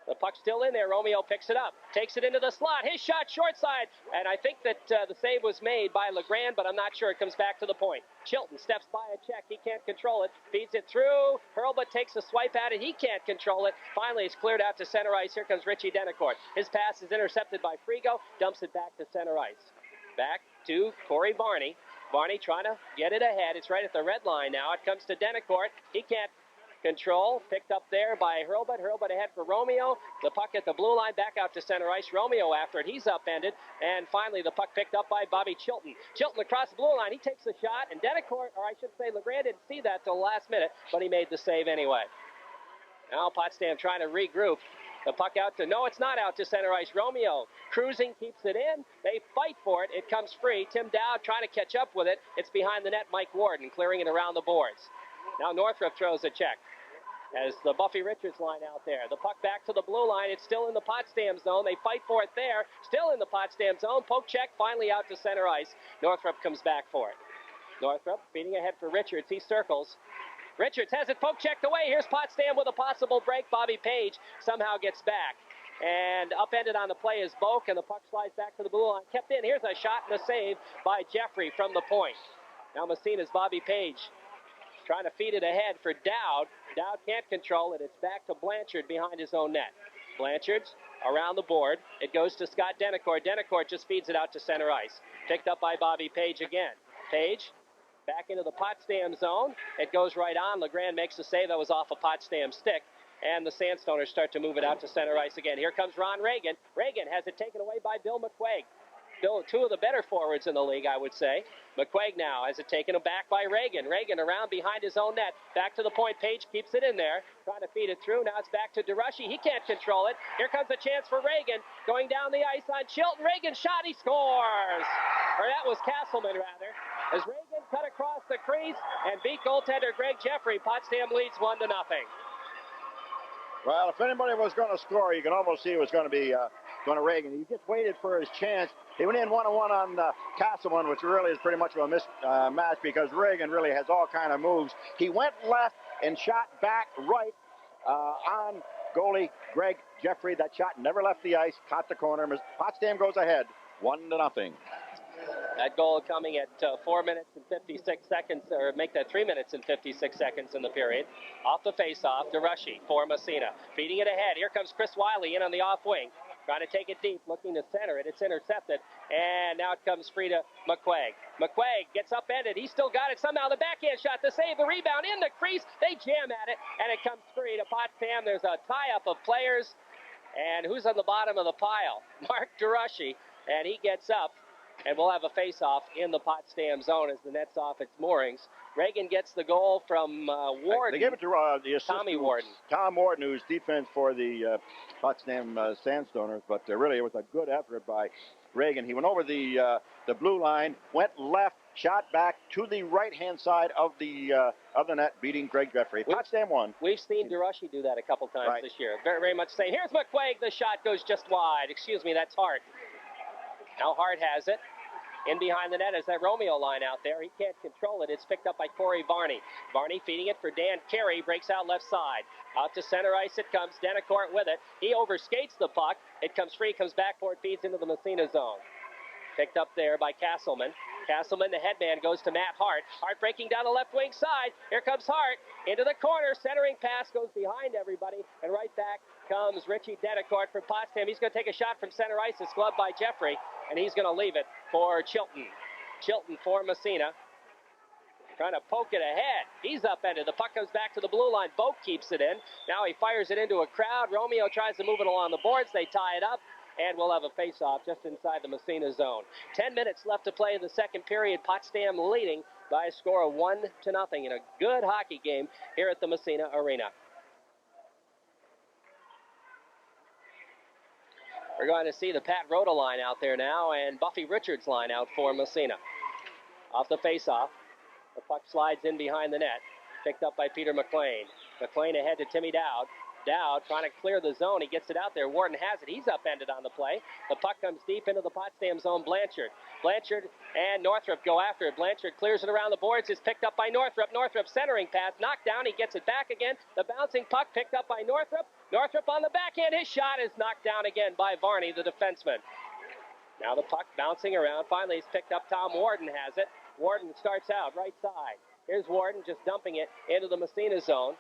The puck's still in there. Romeo picks it up. Takes it into the slot. His shot short side. And I think that the save was made by Legrand, but I'm not sure. It comes back to the point. Chilton steps by a check. He can't control it. Feeds it through. Hurlbut takes a swipe at it. He can't control it. Finally, it's cleared out to center ice. Here comes Richie Denicourt. His pass is intercepted by Frigo. Dumps it back to center ice. Back to Corey Varney. Varney trying to get it ahead. It's right at the red line now. It comes to Denicourt. He can't control. Picked up there by Hurlbut. Hurlbut ahead for Romeo. The puck at the blue line. Back out to center ice. Romeo after it. He's upended. And finally the puck picked up by Bobby Chilton. Chilton across the blue line. He takes a shot. And Denicourt, or I should say Legrand, didn't see that till the last minute, but he made the save anyway. Now Potsdam trying to regroup. The puck out to, no, it's not out to center ice. Romeo cruising, keeps it in. They fight for it. It comes free. Tim Dowd trying to catch up with it. It's behind the net. Mike Warden clearing it around the boards. Now Northrup throws a check as the Buffy Richards line out there. The puck back to the blue line. It's still in the Potsdam zone. They fight for it there. Still in the Potsdam zone. Poke check finally out to center ice. Northrup comes back for it. Northrup feeding ahead for Richards. He circles. Richards has it poke checked away. Here's Potsdam with a possible break. Bobby Page somehow gets back. And upended on the play is Boak, and the puck slides back to the blue line. Kept in. Here's a shot and a save by Jeffrey from the point. Now Massena's Bobby Page trying to feed it ahead for Dowd. Dowd can't control it. It's back to Blanchard behind his own net. Blanchard's around the board. It goes to Scott Denicourt. Denicourt just feeds it out to center ice. Picked up by Bobby Page again. Page back into the Potsdam zone. It goes right on. Legrand makes the save. That was off a Potsdam stick. And the Sandstoners start to move it out to center ice again. Here comes Ron Reagan. Reagan has it taken away by Bill McQuaig. Bill, two of the better forwards in the league, I would say. McQuaig now has it taken back by Reagan. Reagan around behind his own net. Back to the point. Page keeps it in there. Trying to feed it through. Now it's back to DeRushy. He can't control it. Here comes a chance for Reagan. Going down the ice on Chilton. Reagan shot. He scores. Or that was Castleman, rather. As Reagan cut across the crease and beat goaltender Greg Jeffrey. Potsdam leads 1-0. Well, if anybody was going to score, you can almost see it was going to be Reagan. He just waited for his chance. He went in 1-1 on Castleman, which really is pretty much of a mismatch because Reagan really has all kind of moves. He went left and shot back right on goalie Greg Jeffrey. That shot never left the ice, caught the corner. Potsdam goes ahead, 1-0. That goal coming at 4 minutes and 56 seconds, or make that 3 minutes and 56 seconds in the period. Off the face-off, DeRushy for Massena. Feeding it ahead. Here comes Chris Wiley in on the off wing. Trying to take it deep, looking to center it. It's intercepted. And now it comes free to McQuaig. McQuaig gets upended. He still got it. Somehow the backhand shot to save the rebound in the crease. They jam at it, and it comes free to Potsdam. There's a tie-up of players. And who's on the bottom of the pile? Mark DeRushy. And he gets up. And we'll have a face-off in the Potsdam zone as the net's off its moorings. Reagan gets the goal from Warden. They gave it to the assistant, Tommy Warden. Tom Warden, who's defense for the Potsdam Sandstoners. But really, it was a good effort by Reagan. He went over the blue line, went left, shot back to the right-hand side of the net, beating Greg Jeffrey. Potsdam won. We've seen DeRushy do that a couple times this year. Very, very much saying, here's McQuaig. The shot goes just wide. Excuse me, that's Hart. Now Hart has it. In behind the net is that Romeo line out there. He can't control it. It's picked up by Corey Varney. Varney feeding it for Dan Carey. Breaks out left side. Out to center ice it comes. Denicourt with it. He overskates the puck. It comes free, comes back for it, feeds into the Massena zone. Picked up there by Castleman. Castleman, the headman, goes to Matt Hart. Hart breaking down the left wing side. Here comes Hart. Into the corner. Centering pass goes behind everybody. And right back comes Richie Denicourt from Potsdam. He's going to take a shot from center ice. It's gloved by Jeffrey. And he's going to leave it for Chilton. Chilton for Massena. Trying to poke it ahead. He's upended. The puck comes back to the blue line. Boak keeps it in. Now he fires it into a crowd. Romeo tries to move it along the boards. They tie it up. And we'll have a face-off just inside the Massena zone. 10 minutes left to play in the second period. Potsdam leading by a score of 1-0 in a good hockey game here at the Massena Arena. We're going to see the Pat Rhoda line out there now and Buffy Richards line out for Massena. Off the face-off, the puck slides in behind the net. Picked up by Peter McLean. McLean ahead to Timmy Dowd. Dowd trying to clear the zone. He gets it out there. Warden has it. He's upended on the play. The puck comes deep into the Potsdam zone. Blanchard and Northrup go after it. Blanchard clears it around the boards. It's picked up by Northrup. Northrup centering pass. Knocked down. He gets it back again. The bouncing puck picked up by Northrup. Northrup on the backhand. His shot is knocked down again by Varney, the defenseman. Now the puck bouncing around. Finally, he's picked up. Tom Warden has it. Warden starts out right side. Here's Warden just dumping it into the Massena zone.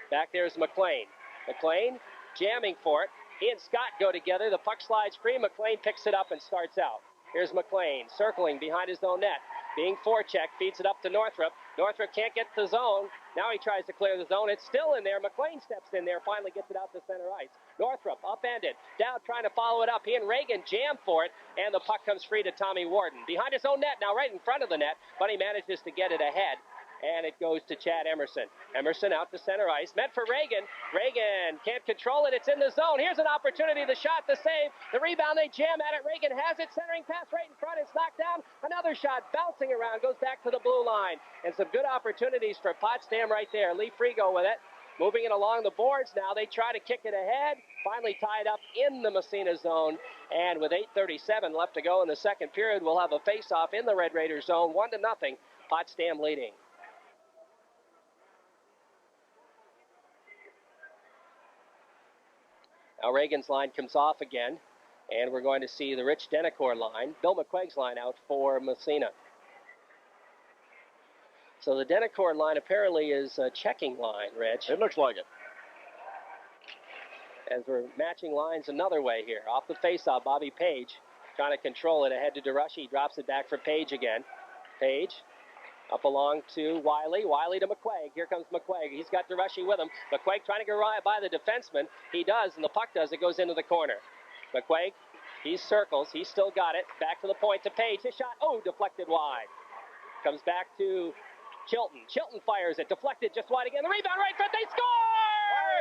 Back there's McLean. McLean jamming for it. He and Scott go together. The puck slides free. McLean picks it up and starts out. Here's McLean circling behind his own net. Being forechecked, feeds it up to Northrup. Northrup can't get to the zone. Now he tries to clear the zone. It's still in there. McLean steps in there, finally gets it out to center ice. Northrup upended. Dowd trying to follow it up. He and Reagan jam for it, and the puck comes free to Tommy Warden. Behind his own net, now right in front of the net, but he manages to get it ahead. And it goes to Chad Emerson. Emerson out to center ice. Meant for Reagan. Reagan can't control it. It's in the zone. Here's an opportunity. The shot, the save. The rebound, they jam at it. Reagan has it. Centering pass right in front. It's knocked down. Another shot bouncing around. Goes back to the blue line. And some good opportunities for Potsdam right there. Lee Frigo with it. Moving it along the boards now. They try to kick it ahead. Finally tied up in the Massena zone. And with 8:37 left to go in the second period, we'll have a face-off in the Red Raiders zone. 1-0. Potsdam leading. Now Reagan's line comes off again, and we're going to see the Rich Denicourt line, Bill McQuaig's line out for Massena. So the Denicourt line apparently is a checking line, Rich. It looks like it. As we're matching lines another way here. Off the faceoff, Bobby Page trying to control it ahead to DeRushy. Drops it back for Page again. Page up along to Wiley. Wiley to McQuaig. Here comes McQuaig. He's got DeRushy with him. McQuaig trying to go right by the defenseman. He does, and the puck does. It goes into the corner. McQuaig, he circles. He's still got it. Back to the point to Page. His shot, deflected wide. Comes back to Chilton. Chilton fires it. Deflected just wide again. The rebound right front. They score!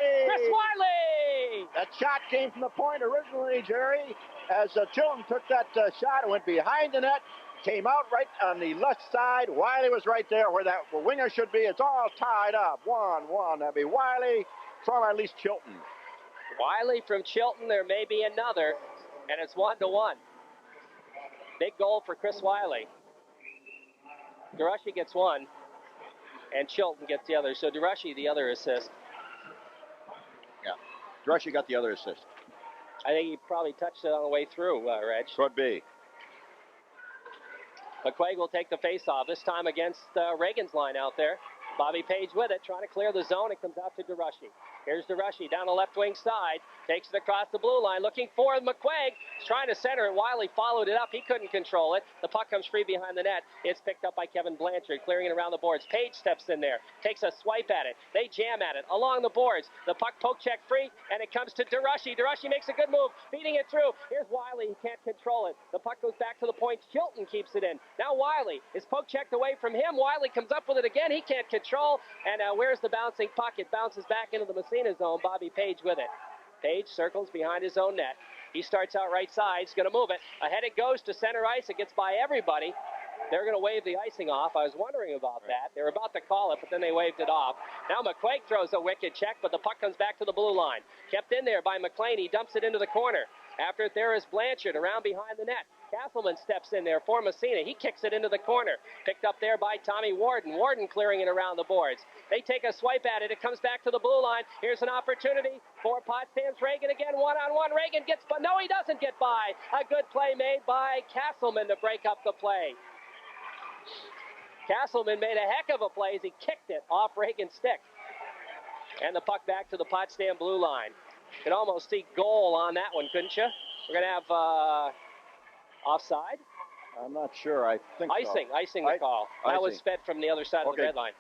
Hey! Chris Wiley! That shot came from the point originally, Jerry. As Chilton took that shot, it went behind the net. Came out right on the left side. Wiley was right there where that winger should be. It's all tied up. 1-1. That'd be Wiley from at least Chilton. Wiley from Chilton. There may be another, and it's 1-1. Big goal for Chris Wiley. DeRushy gets one, and Chilton gets the other. So DeRushy, the other assist. Yeah, DeRushy got the other assist. I think he probably touched it on the way through, Reg. Could be. McQuaig will take the face-off, this time against Reagan's line out there. Bobby Page with it, trying to clear the zone. It comes out to DeRushy. Here's DeRushy down the left wing side. Takes it across the blue line, looking for McQuaig. He's trying to center it. Wiley followed it up. He couldn't control it. The puck comes free behind the net. It's picked up by Kevin Blanchard, clearing it around the boards. Page steps in there, takes a swipe at it. They jam at it along the boards. The puck poke check free, and it comes to DeRushy. DeRushy makes a good move, feeding it through. Here's Wiley. He can't control it. The puck goes back to the point. Chilton keeps it in. Now Wiley is poke checked away from him. Wiley comes up with it again. He can't control. And where's the bouncing puck? It bounces back into the Massena zone. Bobby Page with it. Page circles behind his own net. He starts out right side. He's going to move it. Ahead it goes to center ice. It gets by everybody. They're going to wave the icing off. I was wondering about that. They were about to call it, but then they waved it off. Now McQuaig throws a wicked check, but the puck comes back to the blue line. Kept in there by McLean. He dumps it into the corner. After it, there is Blanchard around behind the net. Castleman steps in there for Massena. He kicks it into the corner. Picked up there by Tommy Warden. Warden clearing it around the boards. They take a swipe at it. It comes back to the blue line. Here's an opportunity for Potsdam's Reagan again. One-on-one. Reagan gets by. No, he doesn't get by. A good play made by Castleman to break up the play. Castleman made a heck of a play as he kicked it off Reagan's stick. And the puck back to the Potsdam blue line. You could almost see goal on that one, couldn't you? We're going to have offside. I'm not sure. I think Icing the call. That was fed from the other side of the red line.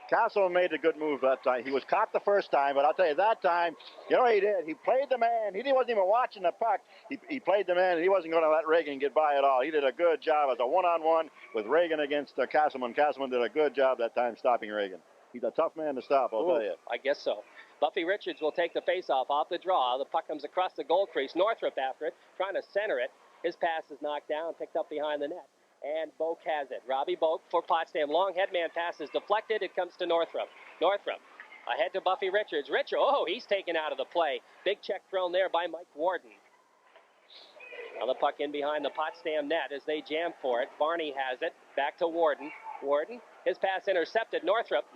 Castle made a good move that time. He was caught the first time, but I'll tell you, that time, you know what he did? He played the man. He wasn't even watching the puck. He played the man, and he wasn't going to let Reagan get by at all. He did a good job as a one-on-one with Reagan against Castleman. Castleman did a good job that time stopping Reagan. He's a tough man to stop, I'll tell you. I guess so. Buffy Richards will take the faceoff off the draw. The puck comes across the goal crease. Northrup after it, trying to center it. His pass is knocked down, picked up behind the net. And Boak has it. Robbie Boak for Potsdam. Long headman pass is deflected. It comes to Northrup. Northrup Ahead to Buffy Richards. Oh, he's taken out of the play. Big check thrown there by Mike Warden. Now the puck in behind the Potsdam net as they jam for it. Varney has it. Back to Warden. Warden, his pass intercepted. Northrup,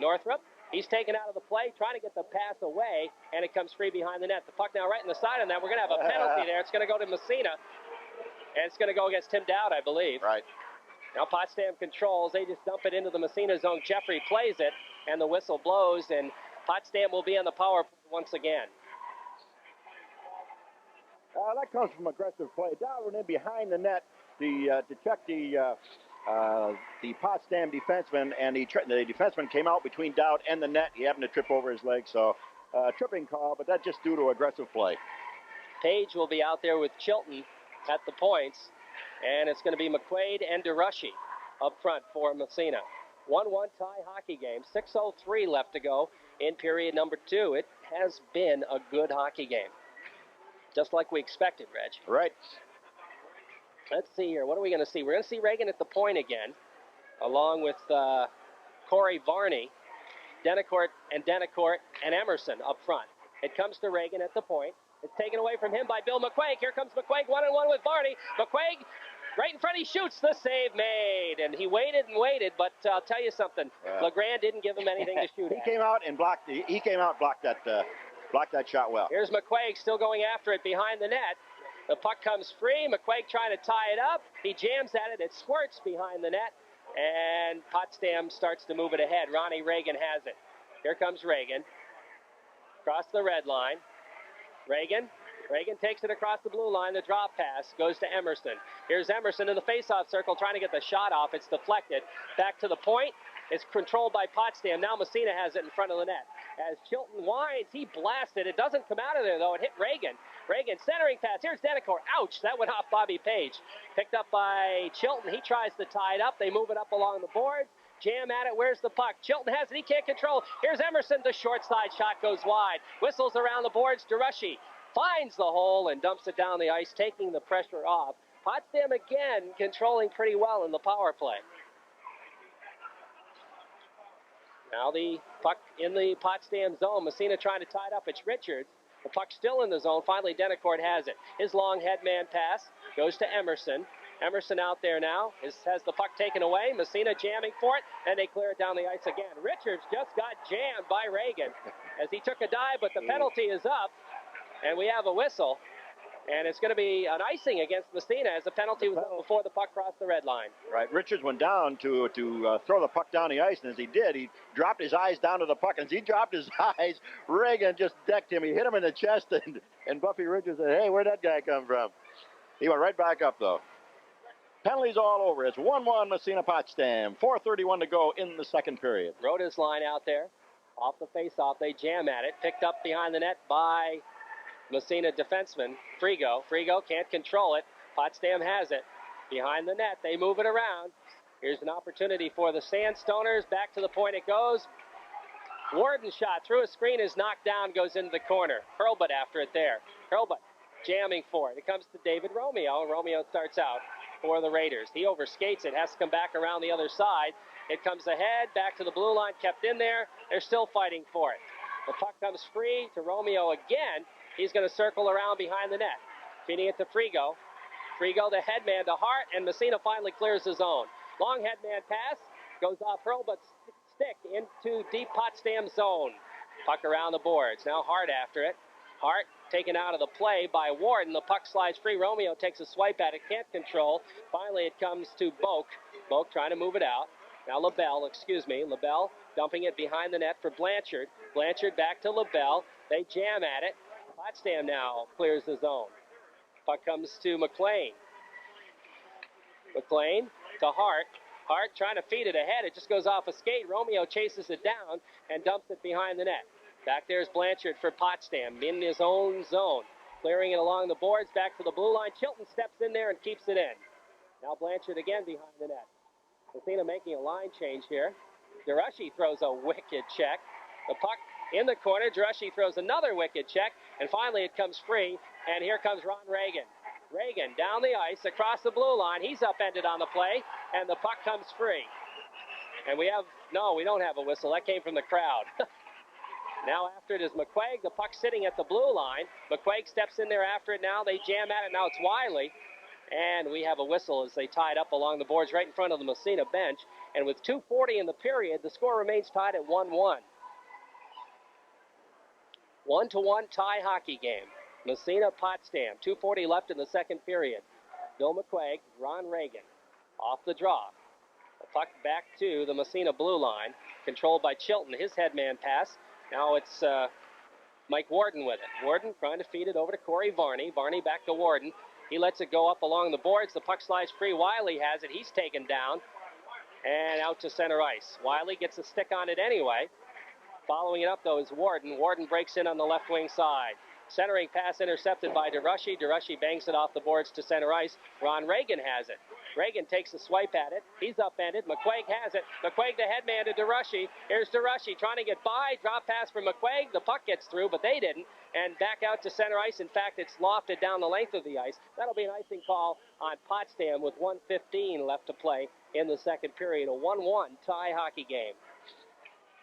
he's taken out of the play, trying to get the pass away, and it comes free behind the net. The puck now right in the side of that. We're going to have a penalty there. It's going to go to Massena, and it's going to go against Tim Dowd, I believe. Right. Now Potsdam controls. They just dump it into the Massena zone. Jeffrey plays it, and the whistle blows, and Potsdam will be on the power play once again. That comes from aggressive play. Dowd went in behind the net to check the Potsdam defenseman, and the defenseman came out between Dowd and the net. He happened to trip over his leg, so tripping call, but that's just due to aggressive play. Page will be out there with Chilton at the points, and it's going to be McQuaid and DeRushy up front for Massena. 1-1 tie hockey game. 6:03 left to go in period number 2. It has been a good hockey game, just like we expected, Reg. Right. Let's see here. What are we going to see? We're going to see Reagan at the point again, along with Corey Varney, Denicourt, and Emerson up front. It comes to Reagan at the point. It's taken away from him by Bill McQuaig. Here comes McQuaig, 1-on-1 with Varney. McQuaig, right in front, he shoots. The save made. And he waited and waited, but I'll tell you something. LeGrand didn't give him anything to shoot at. He came out and blocked that shot well. Here's McQuaig still going after it behind the net. The puck comes free. McQuaig trying to tie it up. He jams at it. It squirts behind the net. And Potsdam starts to move it ahead. Ronnie Reagan has it. Here comes Reagan. Across the red line. Reagan takes it across the blue line. The drop pass goes to Emerson. Here's Emerson in the face-off circle trying to get the shot off. It's deflected. Back to the point. It's controlled by Potsdam. Now Massena has it in front of the net. As Chilton winds, he blasted. It doesn't come out of there, though. It hit Reagan. Reagan, centering pass. Here's Denicourt. Ouch, that went off Bobby Page. Picked up by Chilton. He tries to tie it up. They move it up along the boards. Jam at it. Where's the puck? Chilton has it. He can't control. Here's Emerson. The short side shot goes wide. Whistles around the boards. DeRushy finds the hole and dumps it down the ice, taking the pressure off. Potsdam again controlling pretty well in the power play. Now the puck in the Potsdam zone. Massena trying to tie it up. It's Richards. The puck's still in the zone. Finally, Denicourt has it. His long headman pass goes to Emerson. Emerson out there now has the puck taken away. Massena jamming for it, and they clear it down the ice again. Richards just got jammed by Reagan as he took a dive, but the penalty is up, and we have a whistle. And it's going to be an icing against Massena as the penalty was up before the puck crossed the red line. Right. Richards went down to throw the puck down the ice, and as he did, he dropped his eyes down to the puck. And as he dropped his eyes, Reagan just decked him. He hit him in the chest, and Buffy Richards said, "Hey, where'd that guy come from?" He went right back up, though. Penalties all over. It's 1-1 Massena Potsdam. 4:31 to go in the second period. Rhoda's line out there. Off the face-off, they jam at it. Picked up behind the net by Massena defenseman, Frigo. Frigo can't control it. Potsdam has it. Behind the net, they move it around. Here's an opportunity for the Sandstoners. Back to the point it goes. Warden's shot through a screen is knocked down, goes into the corner. Hurlbut after it there. Hurlbut jamming for it. It comes to David Romeo. Romeo starts out for the Raiders. He overskates it, has to come back around the other side. It comes ahead, back to the blue line, kept in there. They're still fighting for it. The puck comes free to Romeo again. He's going to circle around behind the net. Feeding it to Frigo. Frigo, the headman to Hart, and Massena finally clears the zone. Long headman pass, goes off Hurlbut's stick into deep Potsdam zone. Puck around the boards. Now Hart after it. Hart taken out of the play by Warden. The puck slides free. Romeo takes a swipe at it, can't control. Finally, it comes to Boak. Boak trying to move it out. Now LaBelle dumping it behind the net for Blanchard. Blanchard back to LaBelle. They jam at it. Potsdam now clears the zone. Puck comes to McLean. McLean to Hart. Hart trying to feed it ahead. It just goes off a skate. Romeo chases it down and dumps it behind the net. Back there's Blanchard for Potsdam in his own zone. Clearing it along the boards back to the blue line. Chilton steps in there and keeps it in. Now Blanchard again behind the net. Massena making a line change here. DeRushy throws a wicked check. The puck in the corner. DeRushy throws another wicked check. And finally it comes free. And here comes Ron Reagan. Reagan down the ice across the blue line. He's upended on the play. And the puck comes free. And we don't have a whistle. That came from the crowd. Now after it is McQuaig. The puck sitting at the blue line. McQuaig steps in there after it now. They jam at it. Now it's Wiley. And we have a whistle as they tie it up along the boards right in front of the Massena bench. And with 2:40 in the period, the score remains tied at 1-1. 1-1 tie hockey game. Massena, Potsdam. 2:40 left in the second period. Bill McQuaig, Ron Reagan. Off the draw. The puck back to the Massena blue line. Controlled by Chilton. His headman pass. Now it's Mike Warden with it. Warden trying to feed it over to Corey Varney. Varney back to Warden. He lets it go up along the boards. The puck slides free. Wiley has it. He's taken down. And out to center ice. Wiley gets a stick on it anyway. Following it up, though, is Warden. Warden breaks in on the left wing side. Centering pass intercepted by DeRushy. DeRushy bangs it off the boards to center ice. Ron Reagan has it. Reagan takes a swipe at it. He's upended. McQuaig has it. McQuaig, the headman to DeRushy. Here's DeRushy trying to get by. Drop pass for McQuaig. The puck gets through, but they didn't. And back out to center ice. In fact, it's lofted down the length of the ice. That'll be an icing call on Potsdam with 1:15 left to play in the second period. A 1-1 tie hockey game.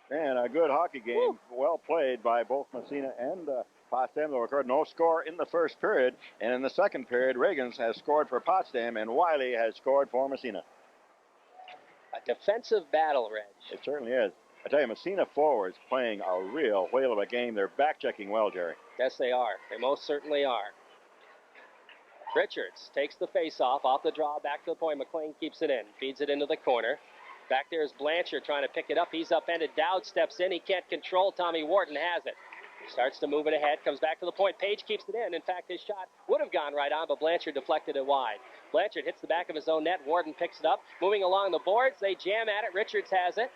And a good hockey game. Woo. Well played by both Massena and Potsdam. There occurred no score in the first period. And in the second period, Reagans has scored for Potsdam, and Wiley has scored for Massena. A defensive battle, Reg. It certainly is. I tell you, Massena forwards playing a real whale of a game. They're back-checking well, Jerry. Yes, they are. They most certainly are. Richards takes the face-off, off the draw, back to the point. McLean keeps it in, feeds it into the corner. Back there is Blanchard trying to pick it up. He's upended. Dowd steps in. He can't control. Tommy Wharton has it. Starts to move it ahead. Comes back to the point. Page keeps it in. In fact, his shot would have gone right on, but Blanchard deflected it wide. Blanchard hits the back of his own net. Wharton picks it up. Moving along the boards. They jam at it. Richards has it.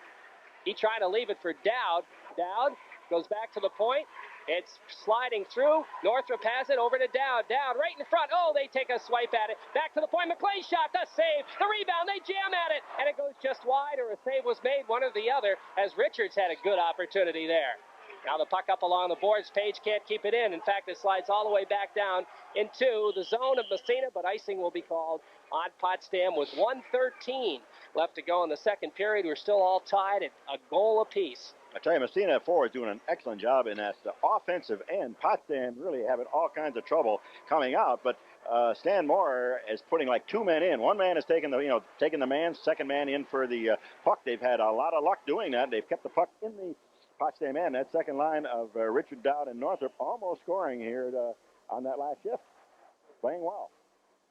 He tried to leave it for Dowd. Dowd goes back to the point. It's sliding through. Northrop has it over to Dowd. Dowd right in front. Oh, they take a swipe at it. Back to the point. McLean shot. The save. The rebound. They jam at it. And it goes just wide, or a save was made, one or the other, as Richards had a good opportunity there. Now the puck up along the boards. Page can't keep it in. In fact, it slides all the way back down into the zone of Massena, but icing will be called on Potsdam with 1:13 left to go in the second period. We're still all tied at a goal apiece. I tell you, Massena forward doing an excellent job in that offensive end. Potsdam really having all kinds of trouble coming out, but Stan Moore is putting like two men in. One man is taking the man, second man in for the puck. They've had a lot of luck doing that. They've kept the puck in the Potsdam end. That second line of Richard Dowd and Northrop almost scoring here on that last shift. Playing well.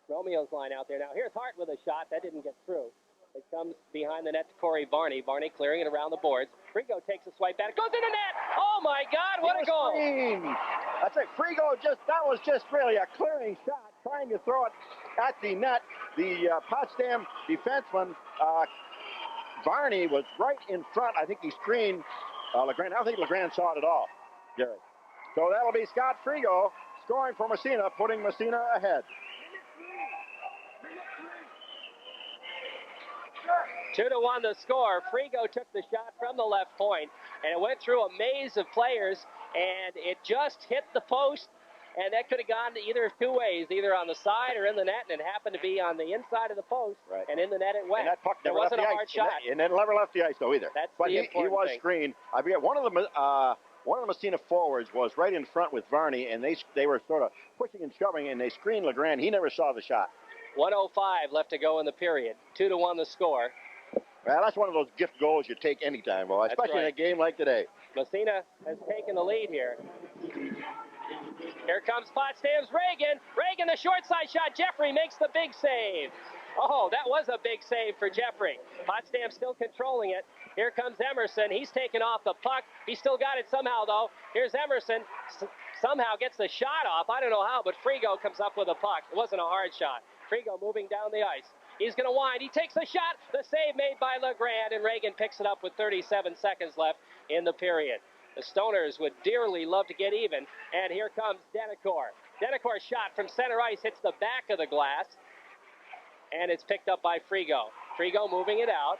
Romeo's line out there. Now here's Hart with a shot. That didn't get through. It comes behind the net to Corey Varney. Varney clearing it around the boards. Frigo takes a swipe at it. Goes in the net. Oh, my God. What a goal. That's it. Frigo that was just really a clearing shot, trying to throw it at the net. The Potsdam defenseman, Varney, was right in front. I think he screened LeGrand. I don't think LeGrand saw it at all, Gary. So that'll be Scott Frigo scoring for Massena, putting Massena ahead. 2-1 the score. Frigo took the shot from the left point, and it went through a maze of players, and it just hit the post, and that could have gone either of two ways, either on the side or in the net, and it happened to be on the inside of the post, right. And in the net it went. And that puck there wasn't a hard shot. And it never left the ice, though, either. That's but the important he was thing. screened. I forget, one of the Massena forwards was right in front with Varney, and they were sort of pushing and shoving, and they screened LeGrand. He never saw the shot. 1:05 left to go in the period. 2-1 the score. Well, that's one of those gift goals you take anytime, boy, especially in a game like today. Massena has taken the lead here. Here comes Potsdam's Reagan. Reagan, the short side shot. Jeffrey makes the big save. Oh, that was a big save for Jeffrey. Potsdam still controlling it. Here comes Emerson. He's taken off the puck. He still got it somehow, though. Here's Emerson. Somehow gets the shot off. I don't know how, but Frigo comes up with a puck. It wasn't a hard shot. Frigo moving down the ice. He's going to wind. He takes the shot. The save made by LeGrand, and Reagan picks it up with 37 seconds left in the period. The Stoners would dearly love to get even, and here comes Denicourt. Denicourt's shot from center ice hits the back of the glass, and it's picked up by Frigo. Frigo moving it out.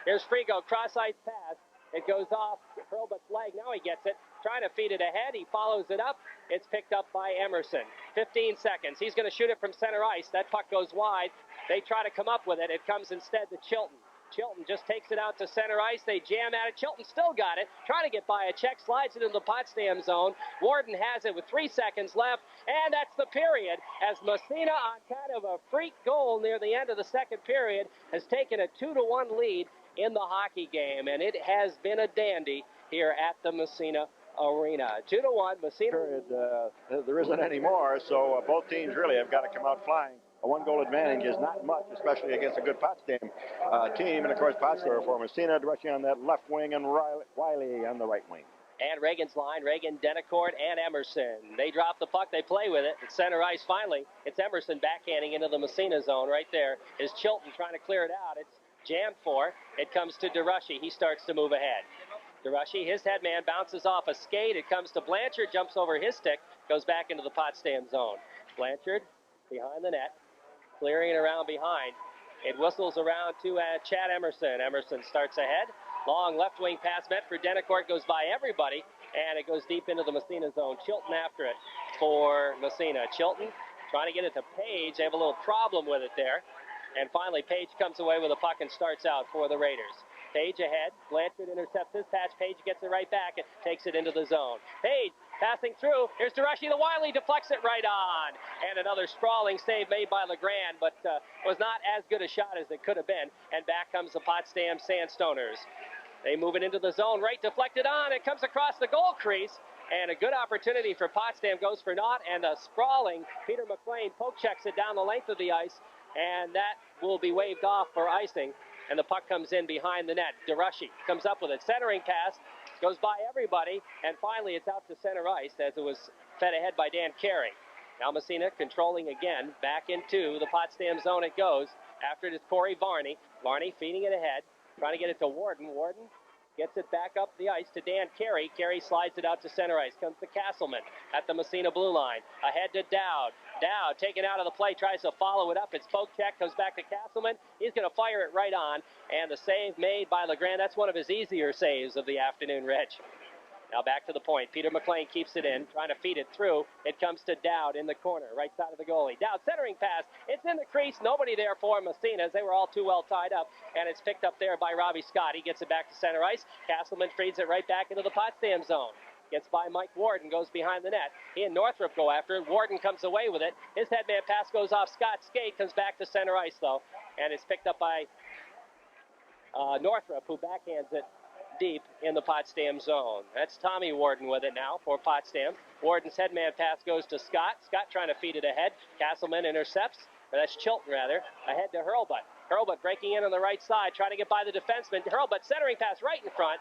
Here's Frigo, cross-ice pass. It goes off Hurlbut's leg. Now he gets it. Trying to feed it ahead. He follows it up. It's picked up by Emerson. 15 seconds. He's going to shoot it from center ice. That puck goes wide. They try to come up with it. It comes instead to Chilton. Chilton just takes it out to center ice. They jam at it. Chilton still got it. Trying to get by a check. Slides it into the Potsdam zone. Warden has it with 3 seconds left. And that's the period as Massena, on kind of a freak goal near the end of the second period, has taken a 2-1 lead in the hockey game. And it has been a dandy here at the Massena Arena. 2-1, Massena. Period, there isn't any more, so both teams really have got to come out flying. A 1-goal advantage is not much, especially against a good Potsdam team. And, of course, Potsdam for Massena rushing on that left wing and Wiley on the right wing. And Reagan's line, Reagan, Denicourt, and Emerson. They drop the puck, they play with it. At center ice, finally, it's Emerson backhanding into the Massena zone. Right there is Chilton trying to clear it out. It's jammed for. It comes to DeRushy. He starts to move ahead. DeRushy, his head man, bounces off a skate. It comes to Blanchard, jumps over his stick, goes back into the Potsdam zone. Blanchard behind the net, clearing it around behind. It whistles around to Chad Emerson. Emerson starts ahead. Long left wing pass meant for Denicourt, goes by everybody, and it goes deep into the Massena zone. Chilton after it for Massena. Chilton trying to get it to Page. They have a little problem with it there. And finally, Page comes away with a puck and starts out for the Raiders. Page ahead. Blanchard intercepts his patch. Page gets it right back and takes it into the zone. Page passing through. Here's DeRushy. The Wiley deflects it right on. And another sprawling save made by LeGrand, but was not as good a shot as it could have been. And back comes the Potsdam Sandstoners. They move it into the zone. Right deflected on. It comes across the goal crease. And a good opportunity for Potsdam goes for naught. And a sprawling Peter McLean poke checks it down the length of the ice. And that will be waved off for icing. And the puck comes in behind the net. DeRushy comes up with it. Centering pass. Goes by everybody. And finally it's out to center ice as it was fed ahead by Dan Carey. Now Massena controlling again. Back into the Potsdam zone it goes. After it is Corey Varney. Varney feeding it ahead. Trying to get it to Warden. Warden gets it back up the ice to Dan Carey. Carey slides it out to center ice. Comes to Castleman at the Massena blue line. Ahead to Dowd. Dowd taken out of the play. Tries to follow it up. It's poke check. Goes back to Castleman. He's going to fire it right on. And the save made by LeGrand. That's one of his easier saves of the afternoon, Reg. Now back to the point. Peter McLean keeps it in, trying to feed it through. It comes to Dowd in the corner, right side of the goalie. Dowd centering pass. It's in the crease. Nobody there for Massena as they were all too well tied up. And it's picked up there by Robbie Scott. He gets it back to center ice. Castleman feeds it right back into the Potsdam zone. Gets by Mike Warden, goes behind the net. He and Northrup go after it. Warden comes away with it. His headman pass goes off Scott's skate, comes back to center ice, though. And it's picked up by Northrup, who backhands it deep in the Potsdam zone. That's Tommy Warden with it now for Potsdam. Warden's headman pass goes to Scott. Scott trying to feed it ahead. Castleman intercepts. Or that's Chilton, rather. Ahead to Hurlbut. Hurlbut breaking in on the right side, trying to get by the defenseman. Hurlbut centering pass right in front.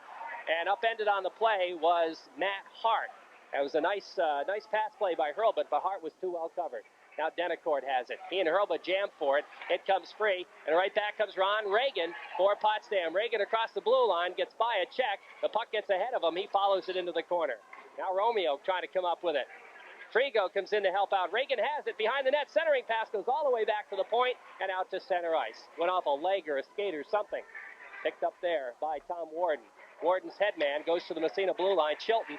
And upended on the play was Matt Hart. That was a nice pass play by Hurlbut, but Hart was too well covered. Now Denicourt has it. He and Hurlbut jam for it. It comes free. And right back comes Ron Reagan for Potsdam. Reagan across the blue line, gets by a check. The puck gets ahead of him. He follows it into the corner. Now Romeo trying to come up with it. Frigo comes in to help out. Reagan has it behind the net. Centering pass goes all the way back to the point and out to center ice. Went off a leg or a skate or something. Picked up there by Tom Warden. Warden's headman goes to the Massena blue line. Chilton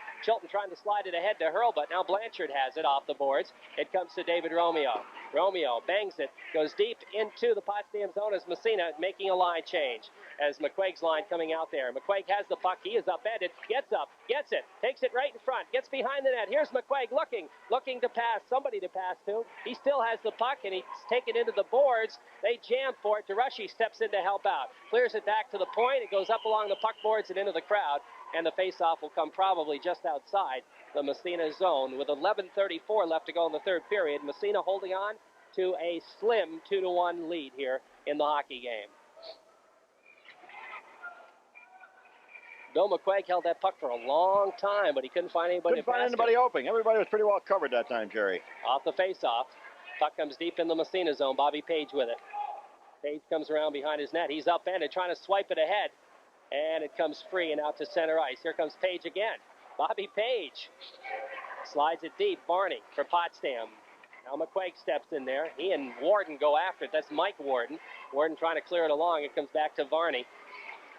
trying to slide it ahead to Hurlbut. Now Blanchard has it off the boards. It comes to David Romeo. Romeo bangs it, goes deep into the Potsdam zone as Massena making a line change. As McQuaig's line coming out there. McQuaig has the puck. He is upended. Gets up, gets it, takes it right in front, gets behind the net. Here's McQuaig looking to pass, somebody to pass to. He still has the puck and he's taken into the boards. They jam for it. DeRushy steps in to help out. Clears it back to the point. It goes up along the puck boards and into the crowd. And the face-off will come probably just outside the Massena zone with 11:34 left to go in the third period. Massena holding on to a slim 2-1 lead here in the hockey game. Bill McQuaig held that puck for a long time, but he couldn't find anybody. Couldn't find anybody open. Everybody was pretty well covered that time, Jerry. Off the face-off. Puck comes deep in the Massena zone. Bobby Page with it. Page comes around behind his net. He's upended, trying to swipe it ahead. And it comes free and out to center ice. Here comes Page again. Bobby Page slides it deep. Barney for Potsdam. Now McQuaig steps in there. He and Warden go after it. That's Mike Warden. Warden trying to clear it along. It comes back to Varney.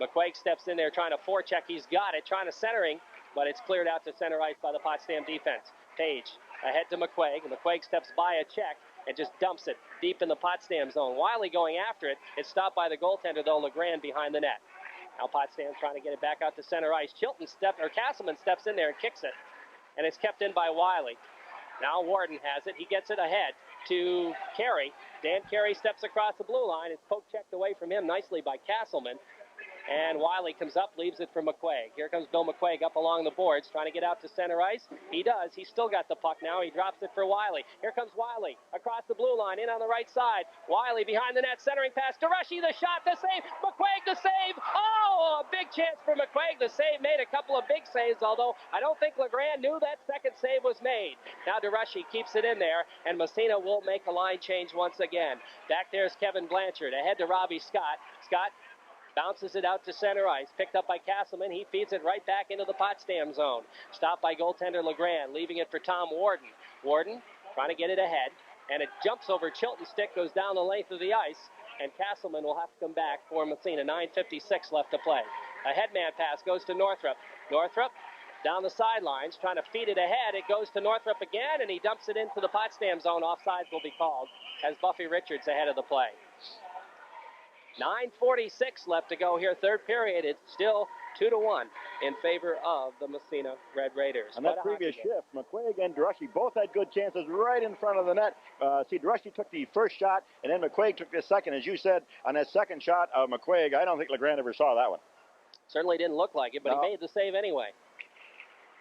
McQuaig steps in there trying to forecheck. He's got it, trying to centering, but it's cleared out to center ice by the Potsdam defense. Page ahead to McQuaig. McQuaig steps by a check. and just dumps it deep in the Potsdam zone. Wiley going after it. It's stopped by the goaltender, though, Legrand behind the net. Now Potsdam trying to get it back out to center ice. Castleman steps in there and kicks it, and it's kept in by Wiley. Now Warden has it. He gets it ahead to Carey. Dan Carey steps across the blue line. It's poke checked away from him nicely by Castleman. And Wiley comes up, leaves it for McQuaig. Here comes Bill McQuaig up along the boards, trying to get out to center ice. He does. He's still got the puck now. He drops it for Wiley. Here comes Wiley across the blue line, in on the right side. Wiley behind the net, centering pass. DeRushy, the shot, the save. McQuaig, the save. Oh, a big chance for McQuaig. The save made a couple of big saves, although I don't think Legrand knew that second save was made. Now DeRushy keeps it in there, and Massena will make a line change once again. Back there's Kevin Blanchard, ahead to Robbie Scott. Scott bounces it out to center ice. Picked up by Castleman. He feeds it right back into the Potsdam zone. Stopped by goaltender Legrand, leaving it for Tom Warden. Warden trying to get it ahead, and it jumps over Chilton's stick, goes down the length of the ice, and Castleman will have to come back for Massena. 9:56 left to play. A headman pass goes to Northrup. Northrup down the sidelines, trying to feed it ahead. It goes to Northrup again, and he dumps it into the Potsdam zone. Offsides will be called as Buffy Richards ahead of the play. 9:46 left to go here, third period. It's still 2-1 in favor of the Massena Red Raiders. On that previous shift, McQuaig and DeRushy both had good chances right in front of the net. DeRushy took the first shot, and then McQuaig took the second. As you said, on that second shot of McQuaig, I don't think Legrand ever saw that one. Certainly didn't look like it, but he made the save anyway.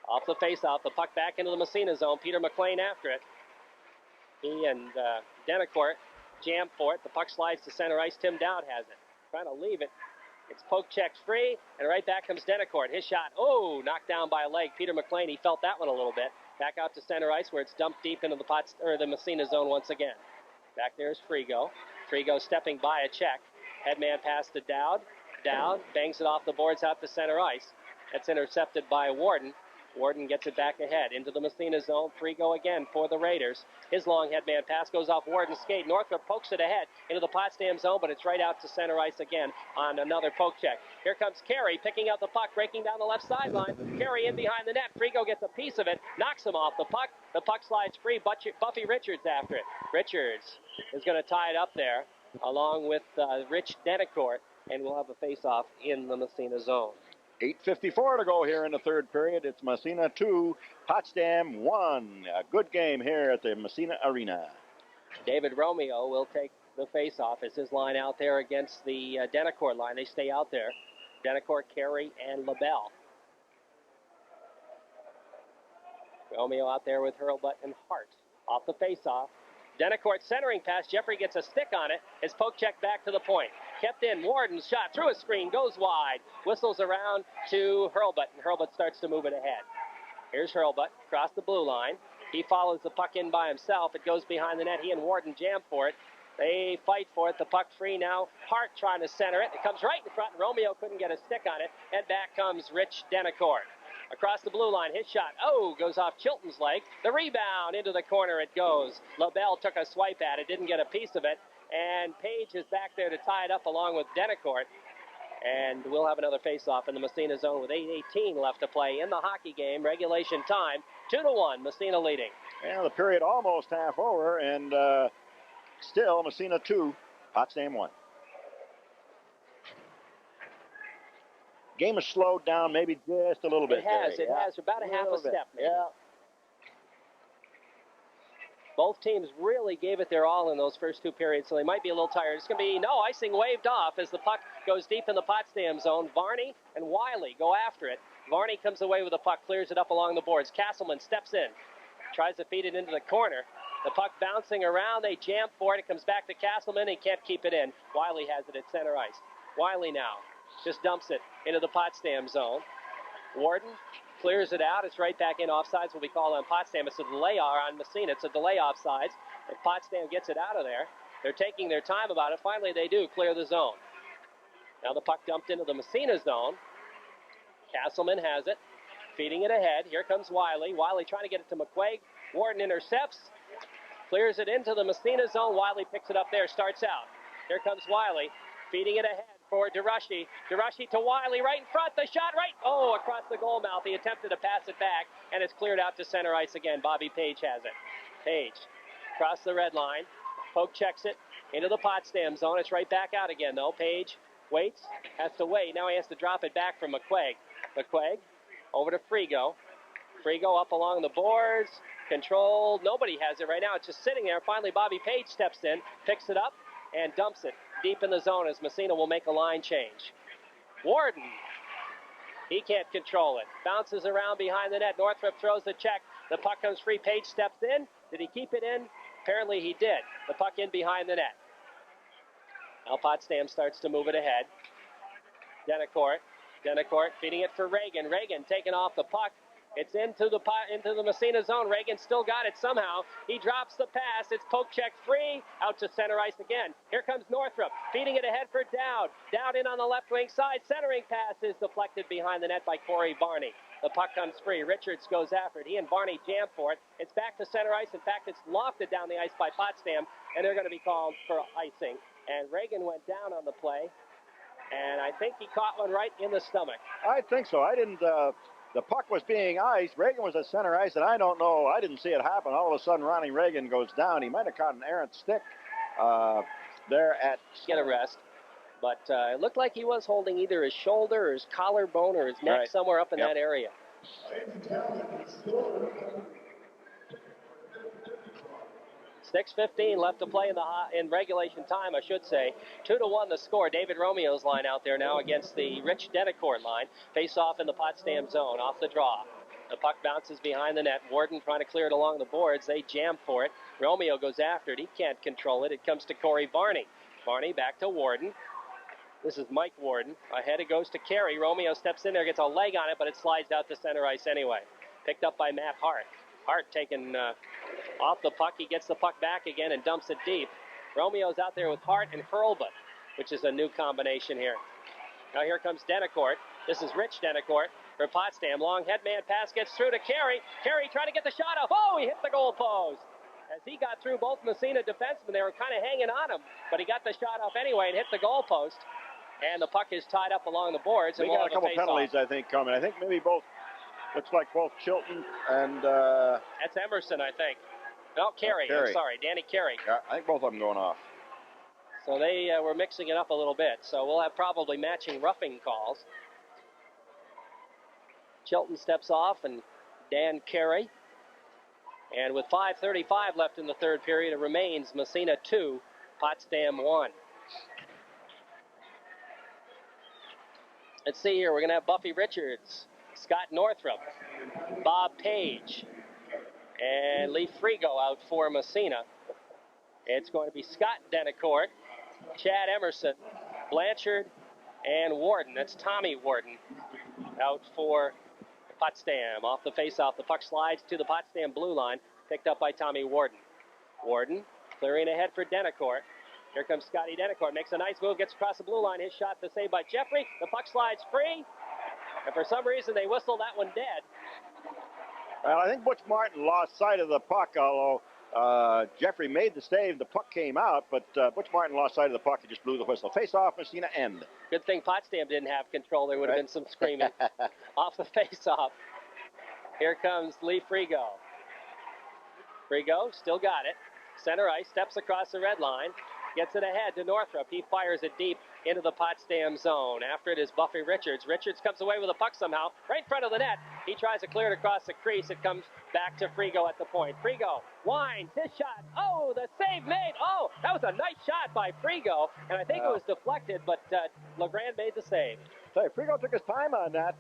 Off the face-off, the puck back into the Massena zone. Peter McLean after it. He and Denicourt jam for it. The puck slides to center ice. Tim Dowd has it. Trying to leave it. It's poke checked free, and right back comes Denicourt. His shot, knocked down by a leg. Peter McLean, he felt that one a little bit. Back out to center ice where it's dumped deep into the Massena zone once again. Back there is Frigo. Frigo stepping by a check. Headman pass to Dowd. Dowd bangs it off the boards out to center ice. That's intercepted by Warden. Warden gets it back ahead into the Massena zone. Frigo again for the Raiders. His long headman pass goes off Warden's skate. Northrup pokes it ahead into the Potsdam zone, but it's right out to center ice again on another poke check. Here comes Carey picking out the puck, breaking down the left sideline. Carey in behind the net. Frigo gets a piece of it, knocks him off the puck. The puck slides free. Buffy Richards after it. Richards is going to tie it up there along with Rich Denicourt, and we'll have a face-off in the Massena zone. 8:54 to go here in the third period. It's Massena 2, Potsdam 1. A good game here at the Massena Arena. David Romeo will take the face-off as his line out there against the Denicourt line. They stay out there. Denicourt, Carey, and LaBelle. Romeo out there with Hurlbut and Hart. Off the face-off. Denicourt centering pass. Jeffrey gets a stick on it. His poke check back to the point. Kept in. Warden's shot through a screen. Goes wide. Whistles around to Hurlbut. And Hurlbut starts to move it ahead. Here's Hurlbut across the blue line. He follows the puck in by himself. It goes behind the net. He and Warden jam for it. They fight for it. The puck free now. Hart trying to center it. It comes right in front. Romeo couldn't get a stick on it. And back comes Rich Denicourt. Across the blue line, his shot, goes off Chilton's leg. The rebound, into the corner it goes. LaBelle took a swipe at it, didn't get a piece of it. And Page is back there to tie it up along with Denicourt. And we'll have another face-off in the Massena zone with 8:18 left to play in the hockey game. Regulation time, 2-1, Massena leading. Well, the period almost half over, and still Massena 2, Potsdam 1. Game has slowed down maybe just a little bit. It has about a half a step. Maybe. Yeah. Both teams really gave it their all in those first two periods, so they might be a little tired. It's going to be no icing waved off as the puck goes deep in the Potsdam zone. Varney and Wiley go after it. Varney comes away with the puck, clears it up along the boards. Castleman steps in, tries to feed it into the corner. The puck bouncing around, they jam for it. It comes back to Castleman. He can't keep it in. Wiley has it at center ice. Wiley now just dumps it into the Potsdam zone. Warden clears it out. It's right back in. Offsides will be called on Potsdam. It's a delay on Massena. It's a delay offsides. If Potsdam gets it out of there, they're taking their time about it. Finally, they do clear the zone. Now the puck dumped into the Massena zone. Castleman has it, feeding it ahead. Here comes Wiley. Wiley trying to get it to McQuaig. Warden intercepts, clears it into the Massena zone. Wiley picks it up there, starts out. Here comes Wiley, feeding it ahead for DeRushy. DeRushy to Wiley, right in front. The shot right, across the goal mouth. He attempted to pass it back, and it's cleared out to center ice again. Bobby Page has it. Page across the red line. Poke checks it into the Potsdam zone. It's right back out again, though. Page waits, has to wait. Now he has to drop it back from McQuaig. McQuaig over to Frigo. Frigo up along the boards. Controlled. Nobody has it right now. It's just sitting there. Finally, Bobby Page steps in, picks it up, and dumps it deep in the zone as Massena will make a line change. Warden. He can't control it. Bounces around behind the net. Northrup throws the check. The puck comes free. Page steps in. Did he keep it in? Apparently he did. The puck in behind the net. Now Potsdam starts to move it ahead. Denicourt feeding it for Reagan. Reagan taking off the puck. It's into the Massena zone. Reagan still got it somehow. He drops the pass. It's poke check free. Out to center ice again. Here comes Northrup. Feeding it ahead for Dowd. Dowd in on the left wing side. Centering pass is deflected behind the net by Corey Varney. The puck comes free. Richards goes after it. He and Varney jam for it. It's back to center ice. In fact, it's lofted down the ice by Potsdam, and they're going to be called for icing. And Reagan went down on the play, and I think he caught one right in the stomach. I think so. I didn't... The puck was being iced. Reagan was at center ice, and I don't know. I didn't see it happen. All of a sudden, Ronnie Reagan goes down. He might have caught an errant stick there at... Get a rest. But it looked like he was holding either his shoulder or his collarbone or his neck, somewhere up in that area. 6:15 left to play in regulation time, I should say. 2-1 the score. David Romeo's line out there now against the Rich Denicourt line. Face off in the Potsdam zone, off the draw. The puck bounces behind the net. Warden trying to clear it along the boards. They jam for it. Romeo goes after it. He can't control it. It comes to Corey Varney. Varney back to Warden. This is Mike Warden. Ahead it goes to Carey. Romeo steps in there, gets a leg on it, but it slides out to center ice anyway. Picked up by Matt Hart. Hart taken off the puck. He gets the puck back again and dumps it deep. Romeo's out there with Hart and Hurlbut, which is a new combination here. Now here comes Denicourt. This is Rich Denicourt for Potsdam. Long headman pass gets through to Carey. Carey trying to get the shot off. Oh, he hit the goal post. As he got through both Massena defensemen, they were kind of hanging on him, but he got the shot off anyway and hit the goal post. And the puck is tied up along the boards. And we got a couple penalties, I think, coming. I think maybe both. Looks like both Chilton and... That's Emerson, I think. No, Carey. I'm sorry, Danny Carey. Yeah, I think both of them going off. So they were mixing it up a little bit. So we'll have probably matching roughing calls. Chilton steps off and Dan Carey. And with 5:35 left in the third period, it remains Massena 2, Potsdam 1. Let's see here. We're going to have Buffy Richards, Scott Northrup, Bob Page, and Lee Frigo out for Massena. It's going to be Scott Denicourt, Chad Emerson, Blanchard, and Warden. That's Tommy Warden out for Potsdam. Off the face-off, the puck slides to the Potsdam blue line, picked up by Tommy Warden. Warden clearing ahead for Denicourt. Here comes Scotty Denicourt, makes a nice move, gets across the blue line. His shot to save by Jeffrey. The puck slides free, and for some reason they whistle that one dead. Well, I think Butch Martin lost sight of the puck, although Jeffrey made the save. The puck came out, but Butch Martin lost sight of the puck. He just blew the whistle. Face-off, Massena end. Good thing Potsdam didn't have control. There would have been some screaming. Off the face-off. Here comes Lee Frigo. Frigo still got it. Center ice, steps across the red line. Gets it ahead to Northrup. He fires it deep into the Potsdam zone. After it is Buffy Richards. Richards comes away with a puck somehow, right in front of the net. He tries to clear it across the crease. It comes back to Frigo at the point. Frigo winds his shot. Oh, the save made. Oh, that was a nice shot by Frigo, and I think it was deflected, but LeGrand made the save. Say, Frigo took his time on that.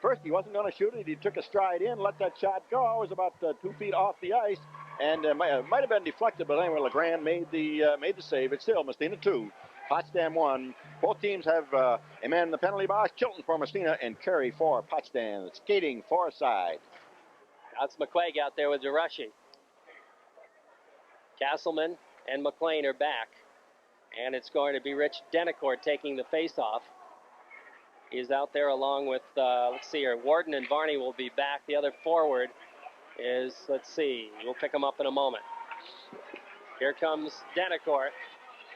First, he wasn't going to shoot it. He took a stride in, let that shot go. It was about 2 feet off the ice. And might have been deflected, but anyway, LeGrand made the save. It's still Massena 2, Potsdam 1. Both teams have a man in the penalty box. Chilton for Massena and Carey for Potsdam. Skating far side. That's McQuaig out there with DeRushy. Castleman and McLean are back. And it's going to be Rich Denicourt taking the face-off. He's out there along with, let's see here, Warden and Varney will be back. The other forward is, let's see, we'll pick him up in a moment. Here comes Denicourt,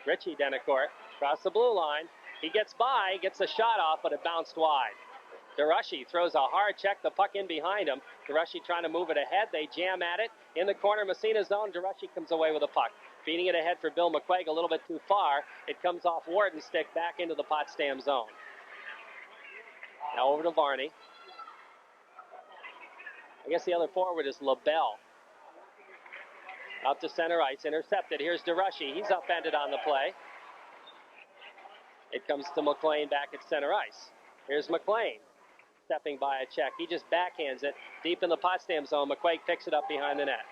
Richie Denicourt, across the blue line. He gets by, gets a shot off, but it bounced wide. DeRushy throws a hard check, the puck in behind him. DeRushy trying to move it ahead. They jam at it. In the corner, Massena zone. DeRushy comes away with the puck. Feeding it ahead for Bill McQuaig a little bit too far. It comes off Warden's stick back into the Potsdam zone. Now over to Varney. I guess the other forward is LaBelle. Out to center ice, intercepted. Here's DeRushy. He's upended on the play. It comes to McLean back at center ice. Here's McLean stepping by a check. He just backhands it deep in the Potsdam zone. McQuaig picks it up behind the net.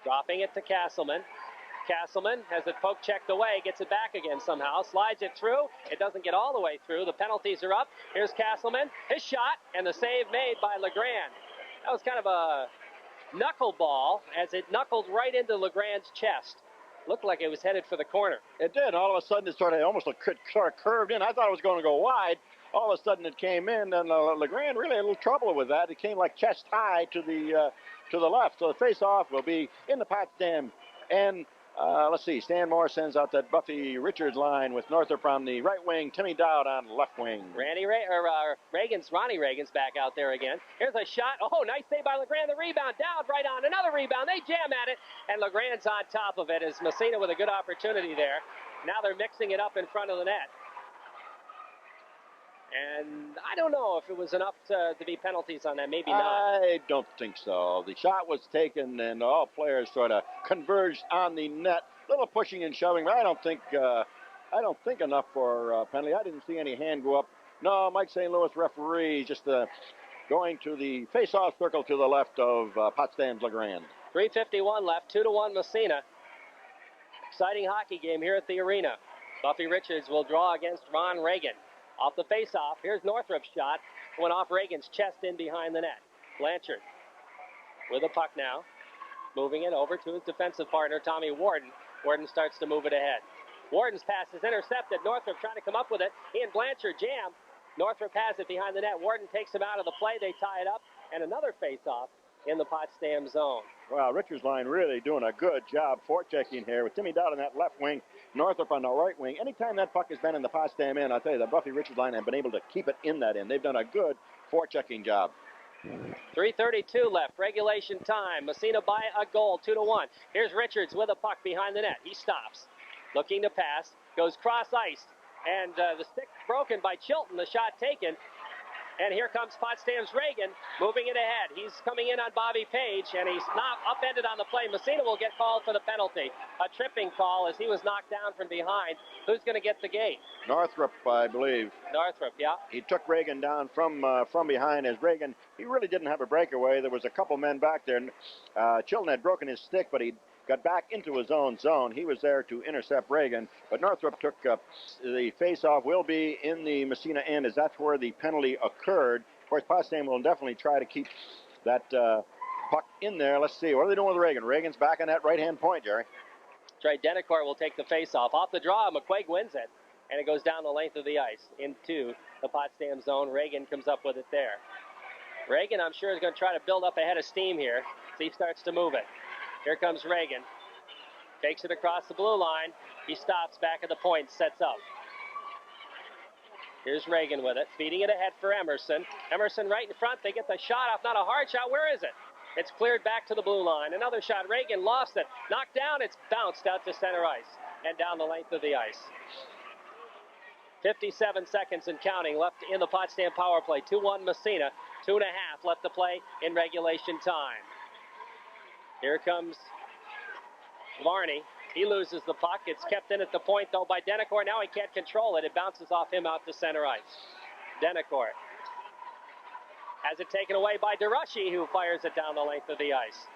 Dropping it to Castleman. Castleman has it poke checked away, gets it back again somehow, slides it through. It doesn't get all the way through. The penalties are up. Here's Castleman, his shot, and the save made by Legrand. That was kind of a knuckleball as it knuckled right into Legrand's chest. Looked like it was headed for the corner. It did. All of a sudden, it sort of curved in. I thought it was going to go wide. All of a sudden, it came in, and Legrand really had a little trouble with that. It came like chest high to the left. So the face-off will be in the Potsdam. And let's see, Stan Moore sends out that Buffy Richards line with Northrop on the right wing, Timmy Dowd on the left wing. Ronnie Reagan's back out there again. Here's a shot. Oh, nice save by Legrand. The rebound. Dowd right on. Another rebound. They jam at it, and Legrand's on top of it as Massena with a good opportunity there. Now they're mixing it up in front of the net. And I don't know if it was enough to be penalties on that. Maybe not. I don't think so. The shot was taken, and all players sort of converged on the net. A little pushing and shoving, but I don't think enough for penalty. I didn't see any hand go up. No, Mike St. Louis referee just going to the face-off circle to the left of Potsdam's Legrand. 3:51 left, 2-1 Massena. Exciting hockey game here at the arena. Buffy Richards will draw against Ron Reagan. Off the face-off, here's Northrop's shot. Went off Reagan's chest in behind the net. Blanchard with the puck now. Moving it over to his defensive partner, Tommy Warden. Warden starts to move it ahead. Warden's pass is intercepted. Northrop trying to come up with it. He and Blanchard jam. Northrop has it behind the net. Warden takes him out of the play. They tie it up. And another face-off in the Potsdam zone. Well, Richards line really doing a good job forechecking here with Timmy Dowd on that left wing, Northrop on the right wing. Anytime that puck has been in the Potsdam end, I'll tell you, the Buffy Richards line have been able to keep it in that end. They've done a good forechecking job. 3:32 left, regulation time. Massena by a goal, 2-1. Here's Richards with a puck behind the net. He stops, looking to pass, goes cross-iced, and the stick broken by Chilton, the shot taken. And here comes Potsdam's Reagan, moving it ahead. He's coming in on Bobby Page, and he's not upended on the play. Massena will get called for the penalty. A tripping call as he was knocked down from behind. Who's going to get the gate? Northrop, I believe. Northrop, yeah. He took Reagan down from behind as Reagan, he really didn't have a breakaway. There was a couple men back there. Chilton had broken his stick, but he got back into his own zone. He was there to intercept Reagan, but Northrop took the face-off. Will be in the Massena end, as that's where the penalty occurred. Of course, Potsdam will definitely try to keep that puck in there. Let's see, what are they doing with Reagan? Reagan's back on that right-hand point, Jerry. That's right, Denicourt will take the face-off. Off the draw, McQuaig wins it, and it goes down the length of the ice into the Potsdam zone. Reagan comes up with it there. Reagan, I'm sure, is going to try to build up a head of steam here as he starts to move it. Here comes Reagan. Takes it across the blue line. He stops back at the point, sets up. Here's Reagan with it, feeding it ahead for Emerson. Emerson right in front. They get the shot off. Not a hard shot. Where is it? It's cleared back to the blue line. Another shot. Reagan lost it. Knocked down. It's bounced out to center ice and down the length of the ice. 57 seconds and counting left in the Potsdam power play. 2-1 Massena. 2.5 left to play in regulation time. Here comes Varney. He loses the puck. It's kept in at the point, though, by Denicourt. Now he can't control it. It bounces off him out to center ice. Denicourt has it taken away by DeRushy, who fires it down the length of the ice.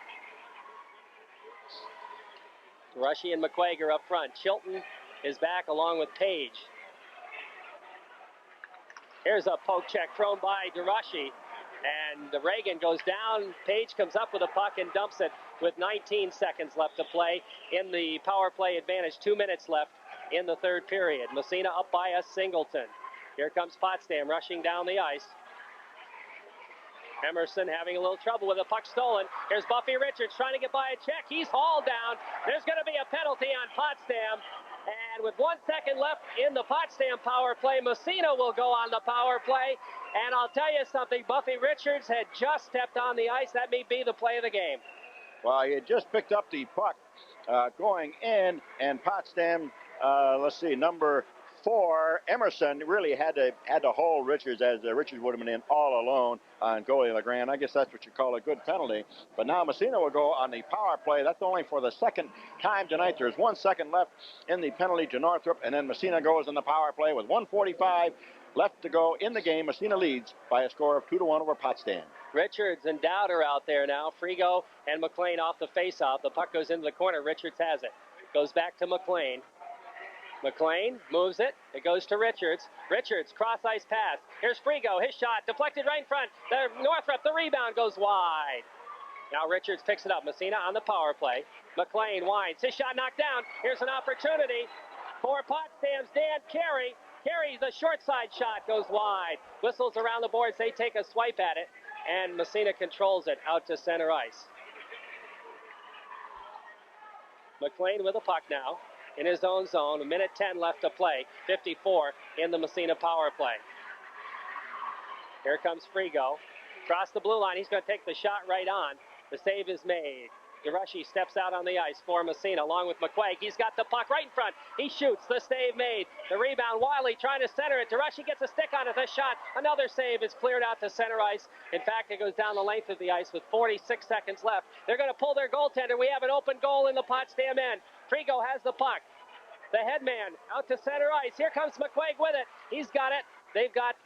DeRushy and McQuaig are up front. Chilton is back along with Page. Here's a poke check thrown by DeRushy. And Reagan goes down. Page comes up with a puck and dumps it with 19 seconds left to play in the power play advantage. 2 minutes left in the third period. Massena up by a singleton. Here comes Potsdam rushing down the ice. Emerson having a little trouble with a puck stolen. Here's Buffy Richards trying to get by a check. He's hauled down. There's going to be a penalty on Potsdam. And with 1 second left in the Potsdam power play, Massena will go on the power play. And I'll tell you something, Buffy Richards had just stepped on the ice. That may be the play of the game. Well, he had just picked up the puck going in, and Potsdam, let's see, number 4, Emerson, really had to hold Richards, as Richards would have been in all alone on goalie LeGrand. I guess that's what you call a good penalty. But now Massena will go on the power play. That's only for the second time tonight. There's 1 second left in the penalty to Northrop, and then Massena goes on the power play with 1:45 left to go in the game. Massena leads by a score of 2-1 over Potsdam. Richards and Dowd are out there now. Frigo and McLean off the faceoff. The puck goes into the corner. Richards has it. Goes back to McLean. McLean moves it. It goes to Richards. Richards, cross-ice pass. Here's Frigo. His shot deflected right in front. Northrop, the rebound goes wide. Now Richards picks it up. Massena on the power play. McLean winds. His shot knocked down. Here's an opportunity for Potsdam's Dan Carey. Carey, the short side shot goes wide. Whistles around the boards. They take a swipe at it. And Massena controls it out to center ice. McLean with the puck now in his own zone. 1:10 left to play. 54 in the Massena power play. Here comes Frigo. Across the blue line. He's going to take the shot right on. The save is made. DeRushy steps out on the ice for Massena along with McQuaig. He's got the puck right in front. He shoots. The save made. The rebound. Wiley trying to center it. DeRushy gets a stick on it. The shot. Another save. It's cleared out to center ice. In fact, it goes down the length of the ice with 46 seconds left. They're going to pull their goaltender. We have an open goal in the Potsdam end. Frigo has the puck. The headman out to center ice. Here comes McQuaig with it. He's got it.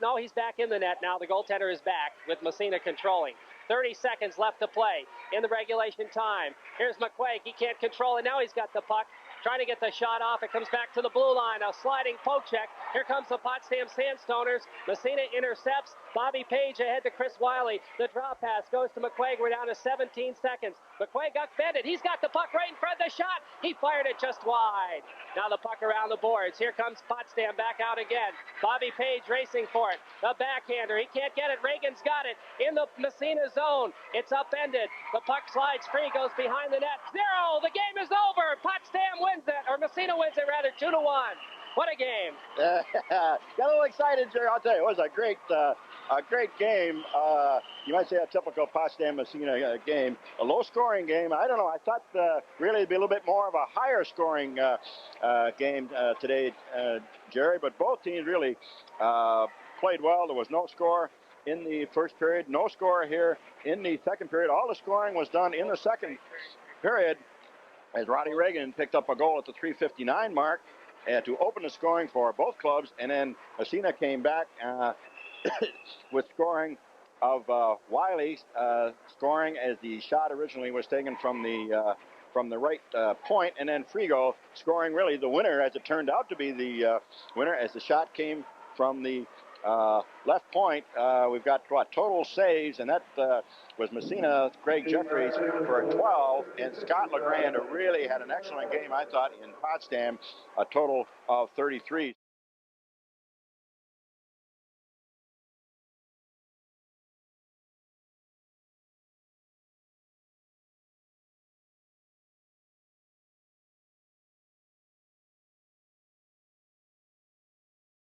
No, he's back in the net now. The goaltender is back with Massena controlling. 30 seconds left to play in the regulation time. Here's McQuaig. He can't control it. Now he's got the puck. Trying to get the shot off. It comes back to the blue line. A sliding poke check. Here comes the Potsdam Sandstoners. Massena intercepts. Bobby Page ahead to Chris Wiley. The drop pass goes to McQuaig. We're down to 17 seconds. McQuaig got bended. He's got the puck right in front of the shot. He fired it just wide. Now the puck around the boards. Here comes Potsdam back out again. Bobby Page racing for it. The backhander. He can't get it. Reagan's got it in the Massena zone. It's upended. The puck slides free. Goes behind the net. 0. The game is over. Potsdam wins it. Or Massena wins it rather. 2-1. What a game. Got a little excited, Jerry. I'll tell you, it was a great game. You might say a typical Potsdam Massena game. A low-scoring game. I don't know. I thought really it'd be a little bit more of a higher-scoring game today, Jerry. But both teams really played well. There was no score in the first period. No score here in the second period. All the scoring was done in the second period as Roddy Reagan picked up a goal at the 3:59 mark to open the scoring for both clubs. And then Massena came back with scoring of Wiley scoring as the shot originally was taken from the right point, and then Frigo scoring really the winner, as it turned out to be the winner, as the shot came from the left point. We've got total saves, and that was Massena, Greg Jeffries for 12, and Scott LeGrand, who really had an excellent game, I thought, in Potsdam, a total of 33.